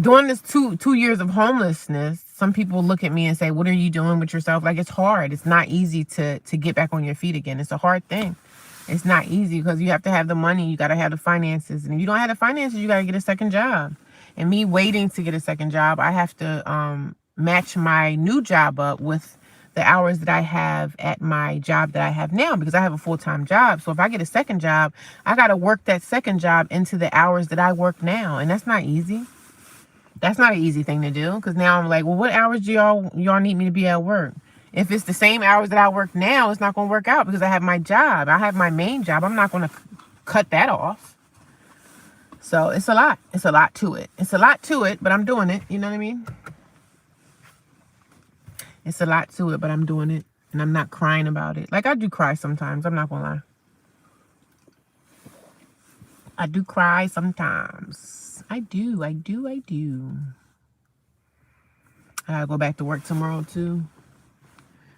doing this 2 years of homelessness. Some people look at me and say, "What are you doing with yourself?" Like, it's hard. It's not easy to get back on your feet again. It's a hard thing. It's not easy because you have to have the money. You got to have the finances, and if you don't have the finances, you got to get a second job. And me waiting to get a second job, I have to match my new job up with the hours that I have at my job that I have now, because I have a full-time job. So if I get a second job, I got to work that second job into the hours that I work now. And that's not easy. That's not an easy thing to do, because now I'm like, well, what hours do y'all need me to be at work? If it's the same hours that I work now, it's not going to work out because I have my job. I have my main job. I'm not going to cut that off. So it's a lot. It's a lot to it. It's a lot to it, but I'm doing it. You know what I mean? It's a lot to it, but I'm doing it. And I'm not crying about it. Like, I do cry sometimes. I'm not going to lie. I do cry sometimes. I do. I gotta go back to work tomorrow, too.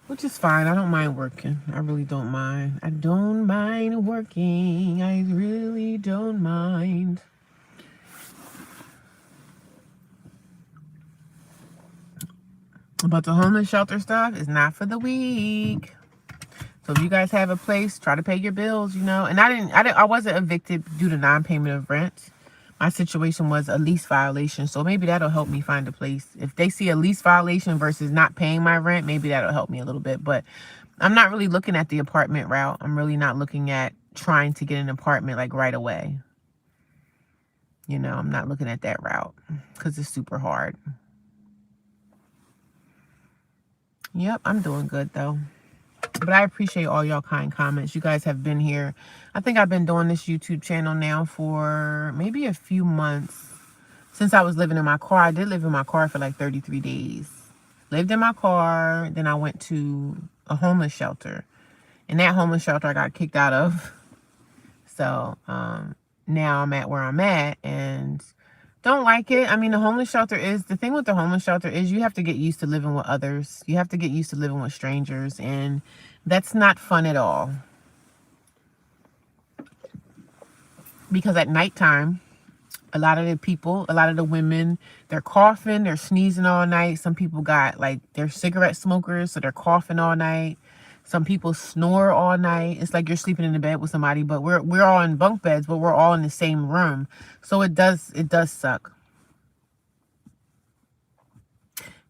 Which is fine. I don't mind working. I really don't mind. I don't mind working. I really don't mind. But the homeless shelter stuff is not for the weak. So if you guys have a place, try to pay your bills, you know. And I wasn't evicted due to non-payment of rent. My situation was a lease violation. So maybe that'll help me find a place. If they see a lease violation versus not paying my rent, maybe that'll help me a little bit. But I'm not really looking at the apartment route. I'm really not looking at trying to get an apartment like right away. You know, I'm not looking at that route because it's super hard. Yep, I'm doing good though. But I appreciate all y'all kind comments. You guys have been here. I think I've been doing this YouTube channel now for maybe a few months. Since I was living in my car. I did live in my car for like 33 days. Lived in my car. Then I went to a homeless shelter. And that homeless shelter I got kicked out of. So now I'm at where I'm at. And don't like it. I mean, the homeless shelter is, the thing with the homeless shelter is you have to get used to living with others. You have to get used to living with strangers, and that's not fun at all. Because at nighttime, a lot of the people, a lot of the women, they're coughing, they're sneezing all night. Some people got, like, they're cigarette smokers, so they're coughing all night. Some people snore all night. It's like you're sleeping in the bed with somebody, but we're all in bunk beds, but we're all in the same room. So it does suck.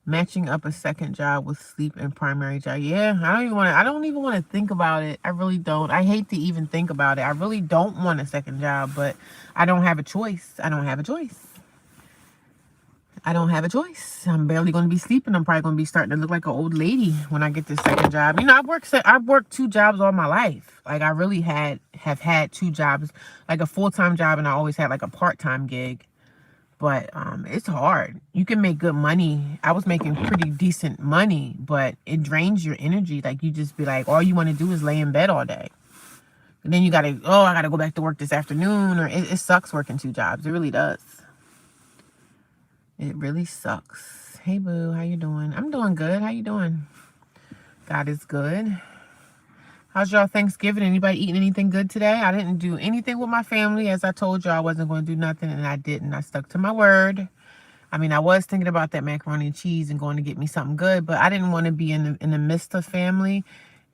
Matching up a second job with sleep and primary job. Yeah, I don't even want to think about it. I really don't. I hate to even think about it. I really don't want a second job, but I don't have a choice. I don't have a choice. I'm barely going to be sleeping. I'm probably going to be starting to look like an old lady when I get this second job. You know, I've worked 2 jobs all my life. Like, I really have had 2 jobs, like a full-time job, and I always had like a part-time gig. But it's hard. You can make good money. I was making pretty decent money, but it drains your energy. Like, you just be like, all you want to do is lay in bed all day. And then you got to, I got to go back to work this afternoon. Or it sucks working 2 jobs. It really does. It really sucks. Hey, boo, how you doing? I'm doing good. How you doing? God is good. How's y'all Thanksgiving? Anybody eating anything good today? I didn't do anything with my family. As I told y'all, I wasn't going to do nothing, and I didn't. I stuck to my word. I mean, I was thinking about that macaroni and cheese and going to get me something good, but I didn't want to be in the midst of family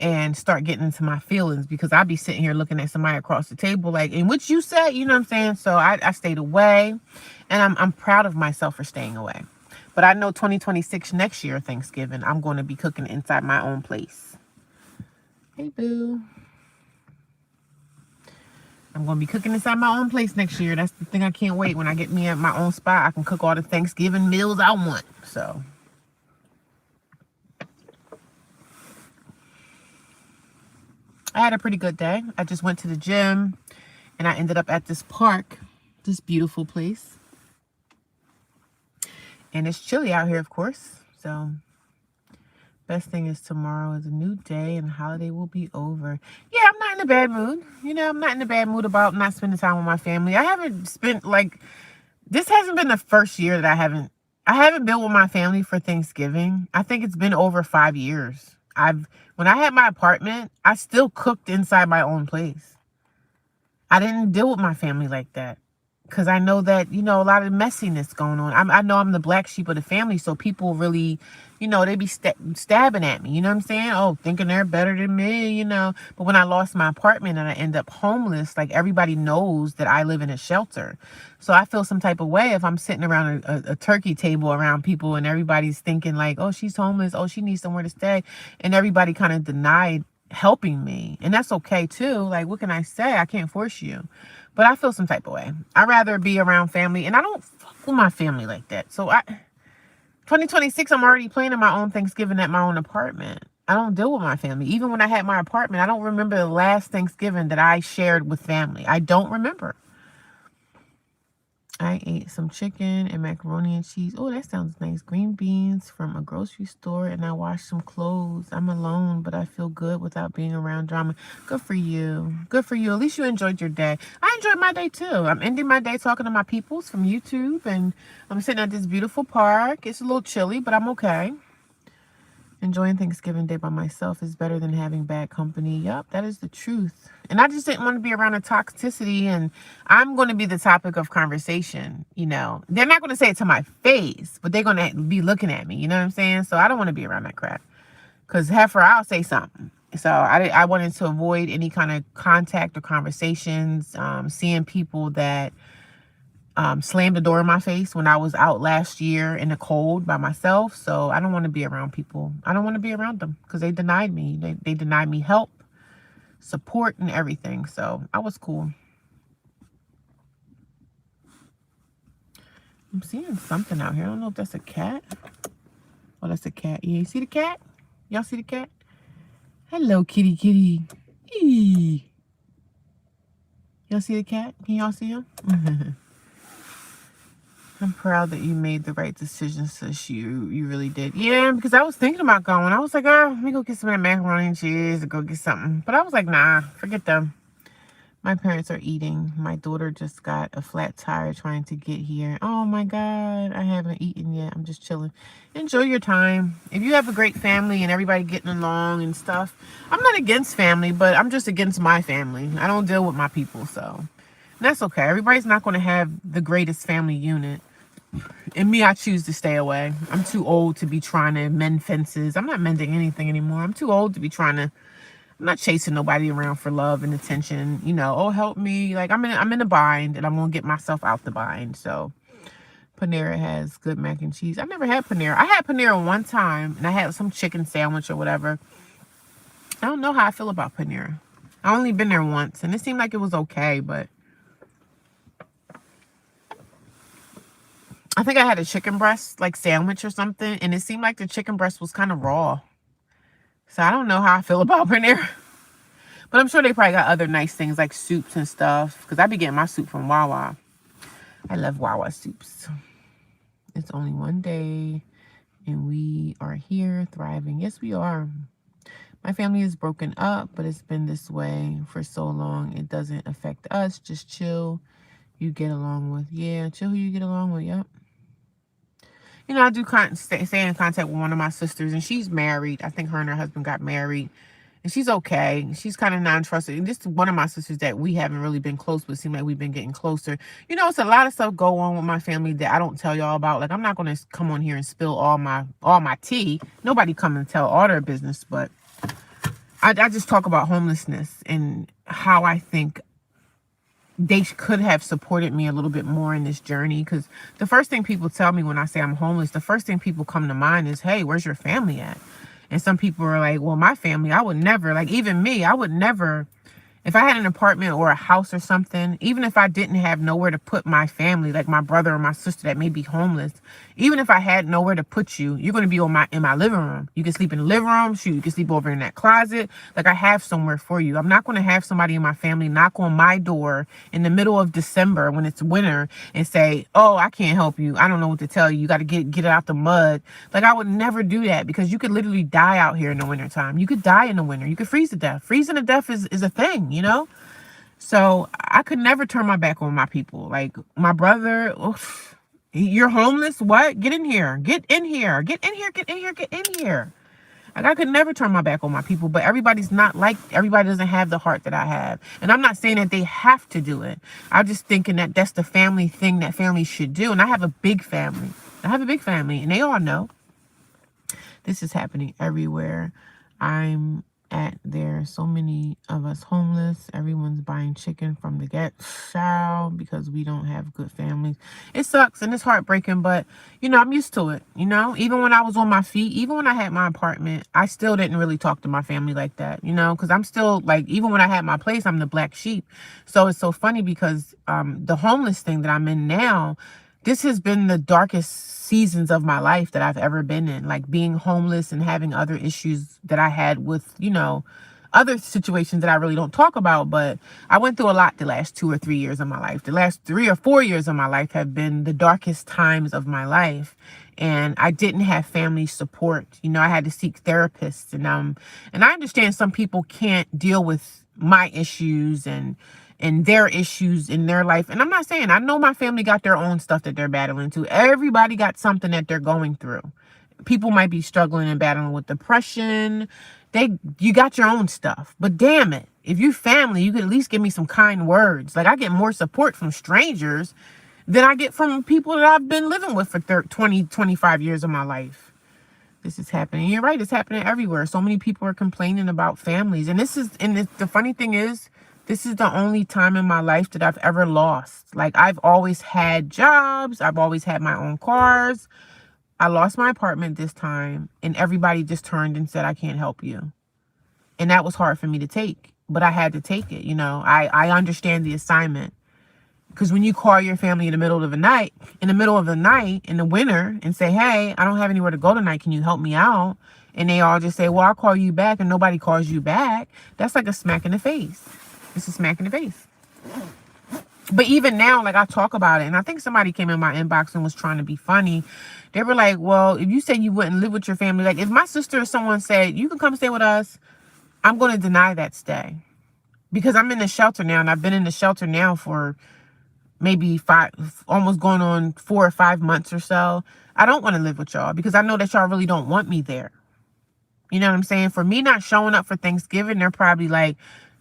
and start getting into my feelings, because I'd be sitting here looking at somebody across the table like, and what you said, you know what I'm saying? So I stayed away, and I'm proud of myself for staying away. But I know 2026, next year, Thanksgiving, I'm going to be cooking inside my own place. Hey, boo. I'm going to be cooking inside my own place next year. That's the thing I can't wait. When I get me at my own spot, I can cook all the Thanksgiving meals I want. So I had a pretty good day. I just went to the gym, and I ended up at this park, this beautiful place. And it's chilly out here, of course. So best thing is tomorrow is a new day and the holiday will be over. Yeah, I'm not in a bad mood. You know, I'm not in a bad mood about not spending time with my family. I haven't spent, like, this hasn't been the first year that I haven't been with my family for Thanksgiving. I think it's been over 5 years. When I had my apartment, I still cooked inside my own place. I didn't deal with my family like that. Because I know that, a lot of messiness going on. I know I'm the black sheep of the family, so people really, they be stabbing at me, you know what I'm saying? Oh, thinking they're better than me. But when I lost my apartment and I end up homeless, like, everybody knows that I live in a shelter. So I feel some type of way if I'm sitting around a turkey table around people and everybody's thinking like, oh, she's homeless, oh, she needs somewhere to stay. And everybody kind of denied helping me. And that's okay too. Like, what can I say? I can't force you. But I feel some type of way. I'd rather be around family. And I don't fuck with my family like that. So 2026, I'm already planning my own Thanksgiving at my own apartment. I don't deal with my family. Even when I had my apartment, I don't remember the last Thanksgiving that I shared with family. I don't remember. I ate some chicken and macaroni and cheese. Oh, that sounds nice. Green beans from a grocery store, and I washed some clothes. I'm alone, but I feel good without being around drama. Good for you. Good for you. At least you enjoyed your day. I enjoyed my day too. I'm ending my day talking to my peoples from YouTube, and I'm sitting at this beautiful park. It's a little chilly, but I'm okay. Enjoying Thanksgiving Day by myself is better than having bad company. Yup, that is the truth. And I just didn't want to be around the toxicity, and I'm going to be the topic of conversation. They're not going to say it to my face, but they're going to be looking at me. You know what I'm saying? So I don't want to be around that crap, because heifer, I'll say something. So I wanted to avoid any kind of contact or conversations, seeing people that slammed the door in my face when I was out last year in the cold by myself. So I don't want to be around people. I don't want to be around them because they denied me. They denied me help, support, and everything. So I was cool. I'm seeing something out here. I don't know if that's a cat. Oh, that's a cat. Yeah, you see the cat? Y'all see the cat? Hello, kitty, kitty. Eee. Y'all see the cat? Can y'all see him? I'm proud that you made the right decision, sis. You really did. Yeah, because I was thinking about going. I was like, oh, let me go get some of that macaroni and cheese or go get something. But I was like, nah, forget them. My parents are eating. My daughter just got a flat tire trying to get here. Oh my God, I haven't eaten yet. I'm just chilling. Enjoy your time. If you have a great family and everybody getting along and stuff, I'm not against family, but I'm just against my family. I don't deal with my people, so. And that's okay. Everybody's not going to have the greatest family unit. And me, I choose to stay away. I'm too old to be trying to mend fences. I'm not mending anything anymore. I'm too old to be trying to. I'm not chasing nobody around for love and attention. Oh, help me. Like, I'm in a bind, and I'm gonna get myself out the bind. So, Panera has good mac and cheese. I never had Panera. I had Panera one time, and I had some chicken sandwich or whatever. I don't know how I feel about Panera. I only been there once, and it seemed like it was okay, but I think I had a chicken breast, like, sandwich or something, and it seemed like the chicken breast was kind of raw. So I don't know how I feel about Panera. But I'm sure they probably got other nice things like soups and stuff, because I be getting my soup from Wawa. I love Wawa soups. It's only one day, and we are here thriving. Yes, we are. My family is broken up, but it's been this way for so long. It doesn't affect us. Just chill. You get along with. Yeah, chill who you get along with. Yep. I do stay in contact with one of my sisters, and she's married. I think her and her husband got married, and she's okay. She's kind of non-trusting. And this is one of my sisters that we haven't really been close with. Seems like we've been getting closer. It's a lot of stuff go on with my family that I don't tell y'all about. Like, I'm not going to come on here and spill all my tea. Nobody come and tell all their business, but I just talk about homelessness and how I think they could have supported me a little bit more in this journey. Because the first thing people tell me when I say I'm homeless, the first thing people come to mind is, hey, where's your family at? And some people are like, well, my family, I would never, like, even me, I would never, if I had an apartment or a house or something, even if I didn't have nowhere to put my family, like my brother or my sister that may be homeless, even if I had nowhere to put you, you're going to be in my living room. You can sleep in the living room. Shoot, you can sleep over in that closet. Like, I have somewhere for you. I'm not going to have somebody in my family knock on my door in the middle of December when it's winter and say, oh, I can't help you. I don't know what to tell you. You got to get it out the mud. Like, I would never do that, because you could literally die out here in the wintertime. You could die in the winter. You could freeze to death. Freezing to death is a thing, So I could never turn my back on my people. Like, my brother, oof, you're homeless? What? Get in here. Get in here. Get in here. Get in here. Get in here. Like, I could never turn my back on my people, but everybody doesn't have the heart that I have. And I'm not saying that they have to do it. I'm just thinking that that's the family thing that families should do. And I have a big family. And they all know. This is happening everywhere I'm at. There so many of us homeless. Everyone's buying chicken from the get-go because we don't have good families. It sucks and it's heartbreaking, but I'm used to it. Even when I was on my feet, even when I had my apartment, I still didn't really talk to my family like that, because I'm still like, even when I had my place, I'm the black sheep. So it's so funny because the homeless thing that I'm in now, this has been the darkest seasons of my life that I've ever been in. Like, being homeless and having other issues that I had with, other situations that I really don't talk about. But I went through a lot the last 2 or 3 years of my life. The last 3 or 4 years of my life have been the darkest times of my life. And I didn't have family support. I had to seek therapists. And I understand some people can't deal with my issues and their issues in their life. And I'm not saying, I know my family got their own stuff that they're battling too. Everybody got something that they're going through. People might be struggling and battling with depression. You got your own stuff. But damn it, if you family, you could at least give me some kind words. Like, I get more support from strangers than I get from people that I've been living with for 20, 25 years of my life. This is happening. You're right, it's happening everywhere. So many people are complaining about families. And the funny thing is, this is the only time in my life that I've ever lost. Like, I've always had jobs. I've always had my own cars. I lost my apartment this time, and everybody just turned and said, I can't help you. And that was hard for me to take, but I had to take it. I understand the assignment. Because when you call your family in the middle of the night, in the winter, and say, hey, I don't have anywhere to go tonight, can you help me out? And they all just say, well, I'll call you back, and nobody calls you back. That's like a smack in the face. It's a smack in the face. But even now, like, I talk about it, and I think somebody came in my inbox and was trying to be funny. They were like, well, if you said you wouldn't live with your family, like, if my sister or someone said, you can come stay with us, I'm going to deny that stay. Because I'm in the shelter now, and I've been in the shelter now for maybe almost going on 4 or 5 months or so. I don't want to live with y'all because I know that y'all really don't want me there. You know what I'm saying? For me not showing up for Thanksgiving, they're probably like,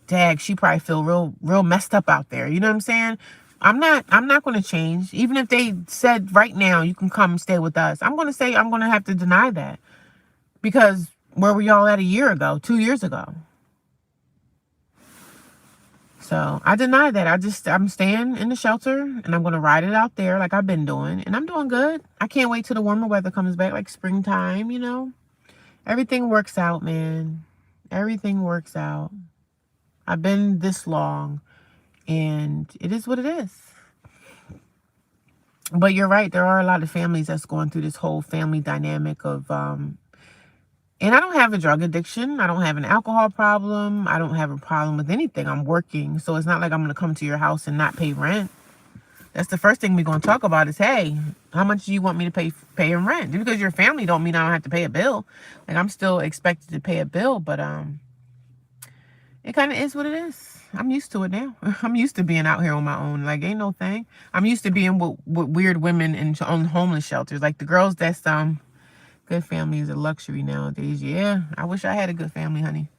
dag, she probably feel real messed up out there. You know what I'm saying? I'm not going to change. Even if they said right now, you can come stay with us, I'm going to say I'm going to have to deny that. Because where were y'all at a year ago, 2 years ago? So I deny that. I'm staying in the shelter, and I'm going to ride it out there like I've been doing. And I'm doing good. I can't wait till the warmer weather comes back, like springtime, Everything works out, man. Everything works out. I've been this long, and it is what it is. But you're right. There are a lot of families that's going through this whole family dynamic of, and I don't have a drug addiction. I don't have an alcohol problem. I don't have a problem with anything. I'm working. So it's not like I'm going to come to your house and not pay rent. That's the first thing we're going to talk about is, hey, how much do you want me to pay in rent? Just because you're family don't mean I don't have to pay a bill. Like, I'm still expected to pay a bill, but it kind of is what it is. I'm used to it now. I'm used to being out here on my own. Like, ain't no thing. I'm used to being with weird women on homeless shelters. Like, the girls that's good family is a luxury nowadays. Yeah, I wish I had a good family, honey.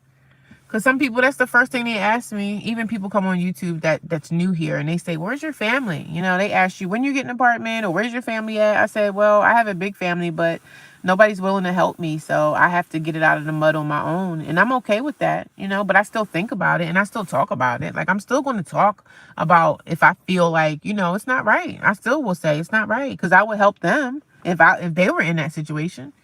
Because some people, that's the first thing they ask me. Even people come on YouTube that's new here, and they say, where's your family? They ask you, when you get an apartment, or where's your family at? I said, well, I have a big family, but nobody's willing to help me, so I have to get it out of the mud on my own. And I'm okay with that, but I still think about it, and I still talk about it. Like, I'm still going to talk about if I feel like, it's not right. I still will say it's not right, because I would help them if they were in that situation.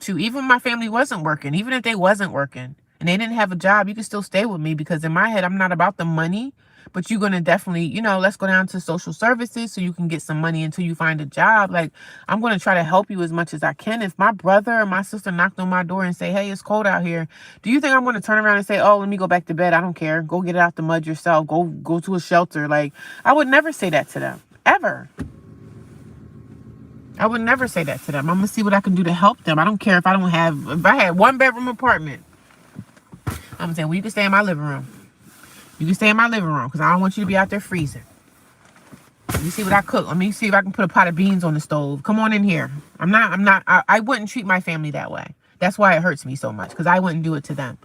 Even my family wasn't working, even if they wasn't working and they didn't have a job, you can still stay with me, because in my head, I'm not about the money, but you're going to definitely, let's go down to social services so you can get some money until you find a job. Like, I'm going to try to help you as much as I can. If my brother or my sister knocked on my door and say, hey, it's cold out here, do you think I'm going to turn around and say, oh, let me go back to bed? I don't care. Go get it out the mud yourself. Go to a shelter. Like, I would never say that to them, ever. I would never say that to them. I'm going to see what I can do to help them. I don't care if I had 1-bedroom apartment. I'm saying, well, you can stay in my living room. You can stay in my living room, because I don't want you to be out there freezing. Let me see what I cook. Let me see if I can put a pot of beans on the stove. Come on in here. I wouldn't treat my family that way. That's why it hurts me so much, because I wouldn't do it to them.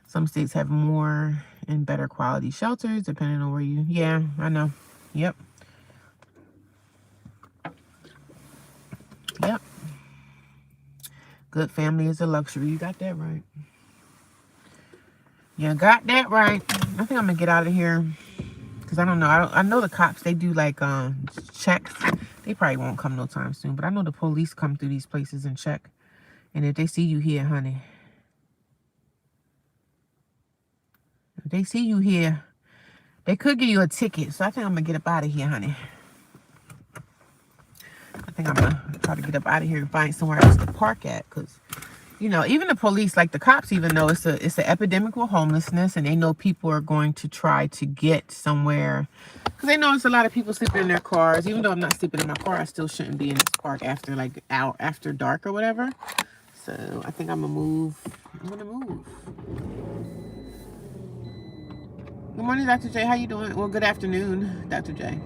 Some states have more and better quality shelters, depending on where you... Yeah, I know. Yep. Yep. Good family is a luxury. You got that right. You got that right. I think I'm going to get out of here. Because I don't know. I know the cops, they do like checks. They probably won't come no time soon. But I know the police come through these places and check. And if they see you here, honey. If they see you here, they could give you a ticket. So I think I'm going to get up out of here, honey. I think I'm going to try to get up out of here and find somewhere else to park at. Because, you know, even the police, like the cops even know it's an epidemic with homelessness. And they know people are going to try to get somewhere. Because they know it's a lot of people sleeping in their cars. Even though I'm not sleeping in my car, I still shouldn't be in this park after like after dark or whatever. So I think I'm going to move. I'm going to move. Good morning, Dr. J. How you doing? Well, good afternoon, Dr. J.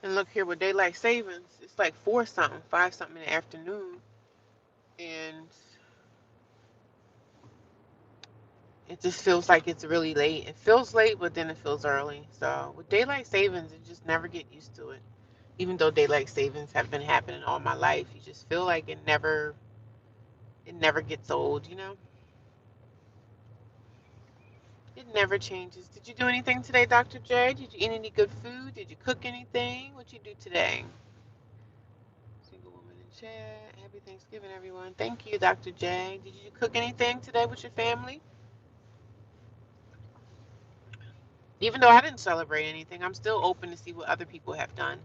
And look here with daylight savings, it's like 4 something, 5 something in the afternoon. And it just feels like it's really late. It feels late, but then it feels early. So with daylight savings, you just never get used to it. Even though daylight savings have been happening all my life, you just feel like it never gets old, you know? It never changes. Did you do anything today, Dr. J? Did you eat any good food? Did you cook anything? What you do today? Single woman in chat. Happy Thanksgiving, everyone. Thank you, Dr. J. Did you cook anything today with your family? Even though I didn't celebrate anything, I'm still open to see what other people have done.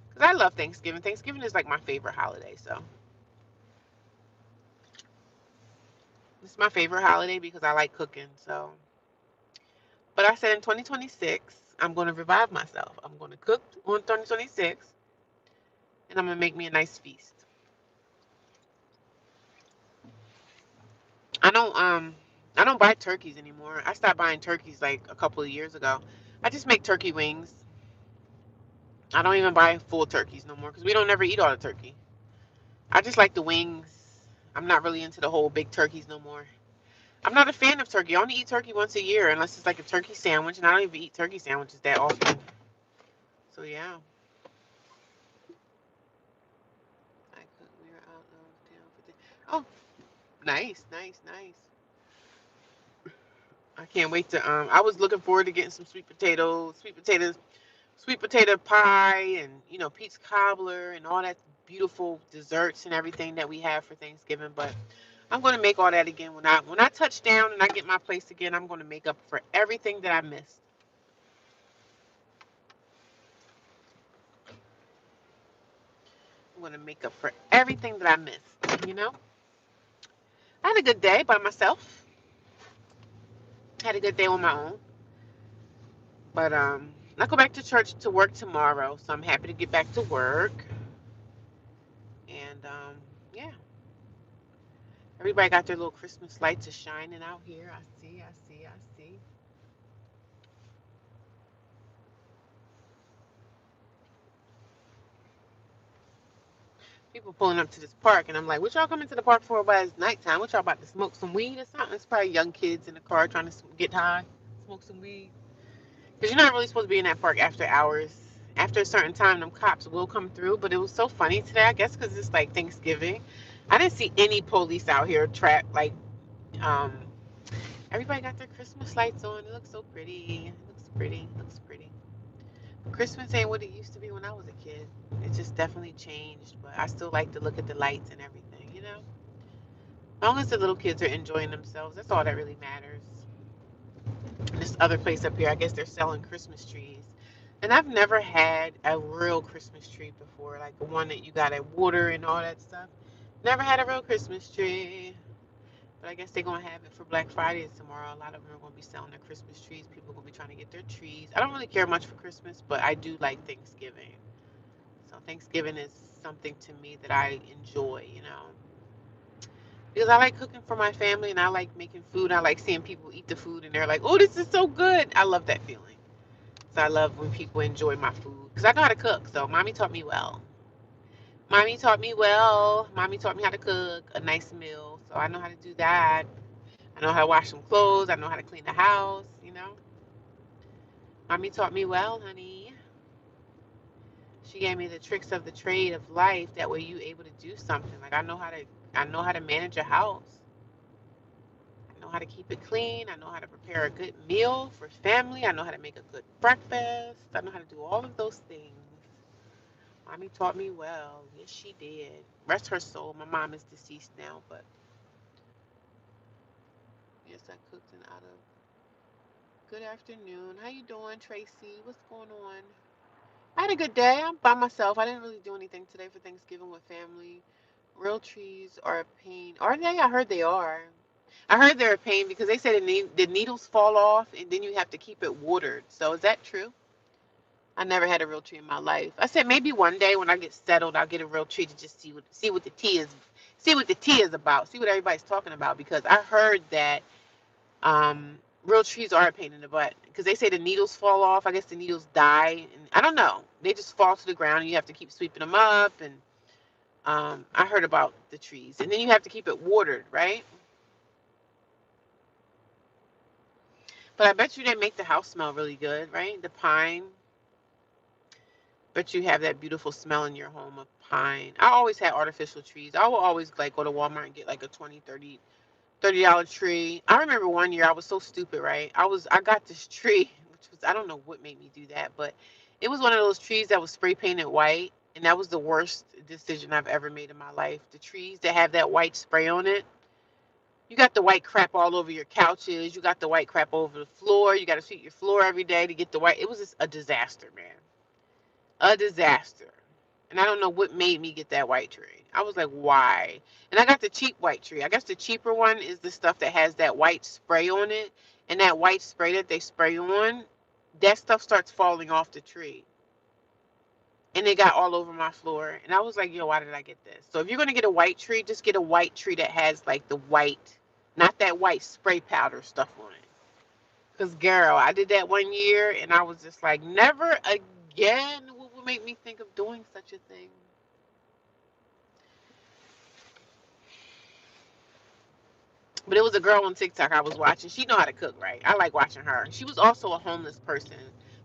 Because I love Thanksgiving. Thanksgiving is like my favorite holiday, so. It's my favorite holiday because I like cooking, so. But I said in 2026, I'm going to revive myself. I'm going to cook on 2026, and I'm going to make me a nice feast. I don't buy turkeys anymore. I stopped buying turkeys like a couple of years ago. I just make turkey wings. I don't even buy full turkeys no more because we don't ever eat all the turkey. I just like the wings. I'm not really into the whole big turkeys no more. I'm not a fan of turkey. I only eat turkey once a year unless it's like a turkey sandwich, and I don't even eat turkey sandwiches that often. So yeah. We are out of town for oh, nice, nice, nice. I can't wait to I was looking forward to getting some sweet potato pie, and peach cobbler and all that beautiful desserts and everything that we have for Thanksgiving. But I'm going to make all that again when I touch down and I get my place again. I'm going to make up for everything that I missed. I'm going to make up for everything that I missed. I had a good day by myself. Had a good day on my own. But I go back to church to work tomorrow, so I'm happy to get back to work. And yeah, everybody got their little Christmas lights are shining out here. I see, I see, I see. People pulling up to this park, and I'm like, what y'all coming to the park for? But it's nighttime. What y'all about to smoke some weed or something? It's probably young kids in the car trying to get high, smoke some weed. Because you're not really supposed to be in that park after hours. After a certain time, them cops will come through. But it was so funny today, I guess because it's like Thanksgiving. I didn't see any police out here trapped. Like, um, everybody got their Christmas lights on. It looks so pretty. It looks pretty. It looks pretty. Christmas ain't what it used to be when I was a kid. It just definitely changed. But I still like to look at the lights and everything, you know? As long as the little kids are enjoying themselves, that's all that really matters. And this other place up here, I guess they're selling Christmas trees. And I've never had a real Christmas tree before, like the one that you got at water and all that stuff. Never had a real Christmas tree. But I guess they're going to have it for Black Friday tomorrow. A lot of them are going to be selling their Christmas trees. People are going to be trying to get their trees. I don't really care much for Christmas, but I do like Thanksgiving. So Thanksgiving is something to me that I enjoy, you know. Because I like cooking for my family and I like making food. I like seeing people eat the food and they're like, oh, this is so good. I love that feeling. So I love when people enjoy my food. Because I know how to cook. So mommy taught me well. Mommy taught me well. Mommy taught me how to cook a nice meal. So I know how to do that. I know how to wash some clothes. I know how to clean the house, you know. Mommy taught me well, honey. She gave me the tricks of the trade of life. That way you able to do something. Like I know how to manage a house. I know how to keep it clean. I know how to prepare a good meal for family. I know how to make a good breakfast. I know how to do all of those things. Mommy taught me well. Yes, she did. Rest her soul. My mom is deceased now, but yes, I cooked an out of. Good afternoon. How you doing, Tracy? What's going on? I had a good day. I'm by myself. I didn't really do anything today for Thanksgiving with family. Real trees are a pain. Are they? I heard they are. I heard they're a pain because they said the needles fall off and then you have to keep it watered. So is that true? I never had a real tree in my life. I said maybe one day when I get settled, I'll get a real tree to just see what the tea is, see what the tea is about, see what everybody's talking about. Because I heard that real trees are a pain in the butt because they say the needles fall off. I guess the needles die, and I don't know. They just fall to the ground, and you have to keep sweeping them up. And I heard about the trees, and then you have to keep it watered, right? But I bet you they make the house smell really good, right? The pine. But you have that beautiful smell in your home of pine. I always had artificial trees. I will always like go to Walmart and get like a 20, $30 tree. I remember one year I was so stupid, right? I got this tree, which was I don't know what made me do that, but it was one of those trees that was spray painted white, and that was the worst decision I've ever made in my life. The trees that have that white spray on it, you got the white crap all over your couches, you got the white crap over the floor, you got to sweep your floor every day to get the white. It was just a disaster, man. A disaster. And I don't know what made me get that white tree. I was like, why? And I got the cheap white tree. I guess the cheaper one is the stuff that has that white spray on it. And that white spray that they spray on, that stuff starts falling off the tree. And it got all over my floor. And I was like, yo, why did I get this? So if you're going to get a white tree, just get a white tree that has like the white, not that white spray powder stuff on it. Because, girl, I did that one year and I was just like, never again. What would make me think of doing such a thing? But it was a girl on TikTok I was watching. She know how to cook, right? I like watching her. She was also a homeless person.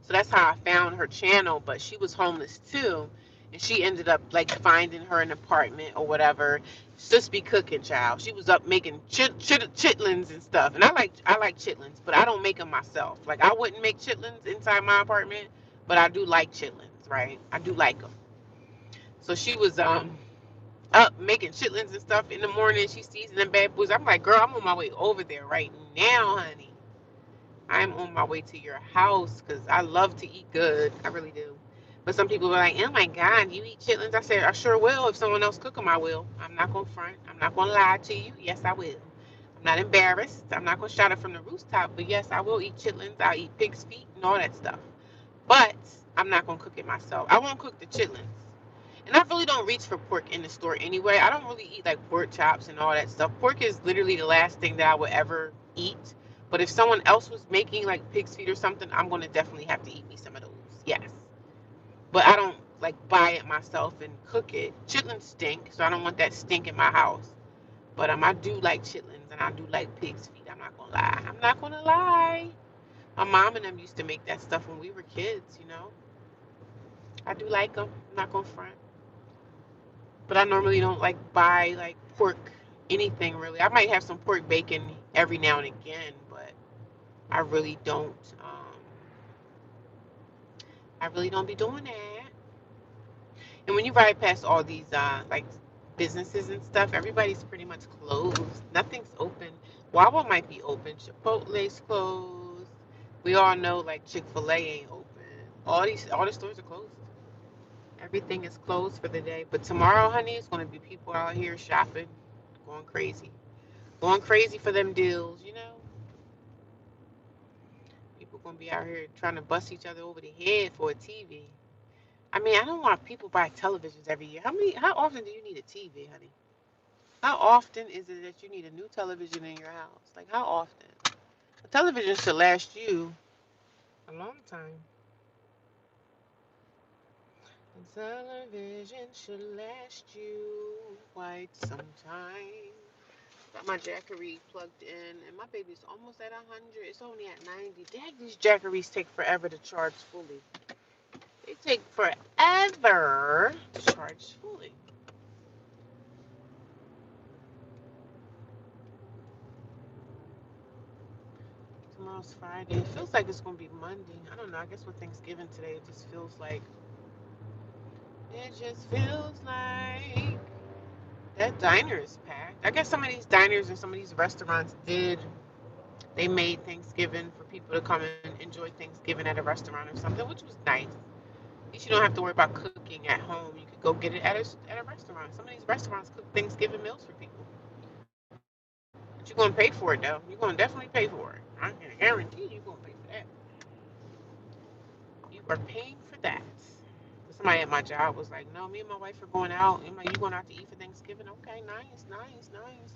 So that's how I found her channel, but she was homeless too. And she ended up like finding her an apartment or whatever. Just be cooking, child. She was up making chitlins and stuff. And I like chitlins, but I don't make them myself. Like I wouldn't make chitlins inside my apartment, but I do like chitlins, right? I do like them. So she was up making chitlins and stuff in the morning. She sees them bad boys. I'm like, girl, I'm on my way over there right now, honey. I'm on my way to your house because I love to eat good. I really do. But some people are like, oh my God, you eat chitlins? I said, I sure will. If someone else cook them, I will. I'm not going to front. I'm not going to lie to you. Yes, I will. I'm not embarrassed. I'm not going to shout it from the rooftop. But yes, I will eat chitlins. I'll eat pig's feet and all that stuff. But I'm not going to cook it myself. I won't cook the chitlins. And I really don't reach for pork in the store anyway. I don't really eat like pork chops and all that stuff. Pork is literally the last thing that I would ever eat. But if someone else was making like pig's feet or something, I'm going to definitely have to eat me some of those. Yes. But I don't like buy it myself and cook it. Chitlins stink, so I don't want that stink in my house. But I do like chitlins and I do like pig's feet. I'm not going to lie. I'm not going to lie. My mom and them used to make that stuff when we were kids, you know. I do like them. I'm not going to front. But I normally don't like buy like pork anything really. I might have some pork bacon every now and again, but I really don't I really don't be doing that. And when you ride past all these like businesses and stuff, everybody's pretty much closed. Nothing's open. Wawa might be open. Chipotle's closed. We all know like Chick-fil-A ain't open. All the stores are closed. Everything is closed for the day. But tomorrow, honey, it's gonna be people out here shopping, going crazy. Going crazy for them deals, you know? People gonna be out here trying to bust each other over the head for a TV. I mean, I don't want people buy televisions every year. How often do you need a TV, honey? How often is it that you need a new television in your house? Like, how often? A television should last you a long time. A television should last you quite some time. Got my Jackery plugged in, and my baby's almost at 100. It's only at 90. Dang, these Jackeries take forever to charge fully. They take forever to charge fully. Tomorrow's Friday. It feels like it's gonna be Monday. I don't know. I guess with Thanksgiving today, it just feels like that diner is packed. I guess some of these diners and some of these restaurants they made Thanksgiving for people to come and enjoy Thanksgiving at a restaurant or something, which was nice. At least you don't have to worry about cooking at home. You could go get it at a restaurant. Some of these restaurants cook Thanksgiving meals for people. But you're gonna pay for it though. You're gonna definitely pay for it. I can guarantee you're gonna pay for that. You are paying for that. Somebody at my job was like, "No, me and my wife are going out." I'm like, "You going out to eat for Thanksgiving? Okay, nice, nice, nice.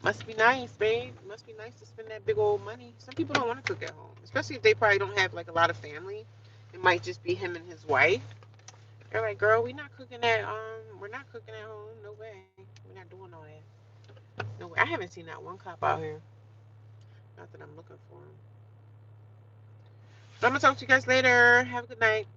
Must be nice, babe. Must be nice to spend that big old money." Some people don't want to cook at home, especially if they probably don't have like a lot of family. It might just be him and his wife. They're like, "Girl, we're not cooking at home. No way. We're not doing all that. No way." I haven't seen that one cop out here. Not that I'm looking for him. So I'm gonna talk to you guys later. Have a good night.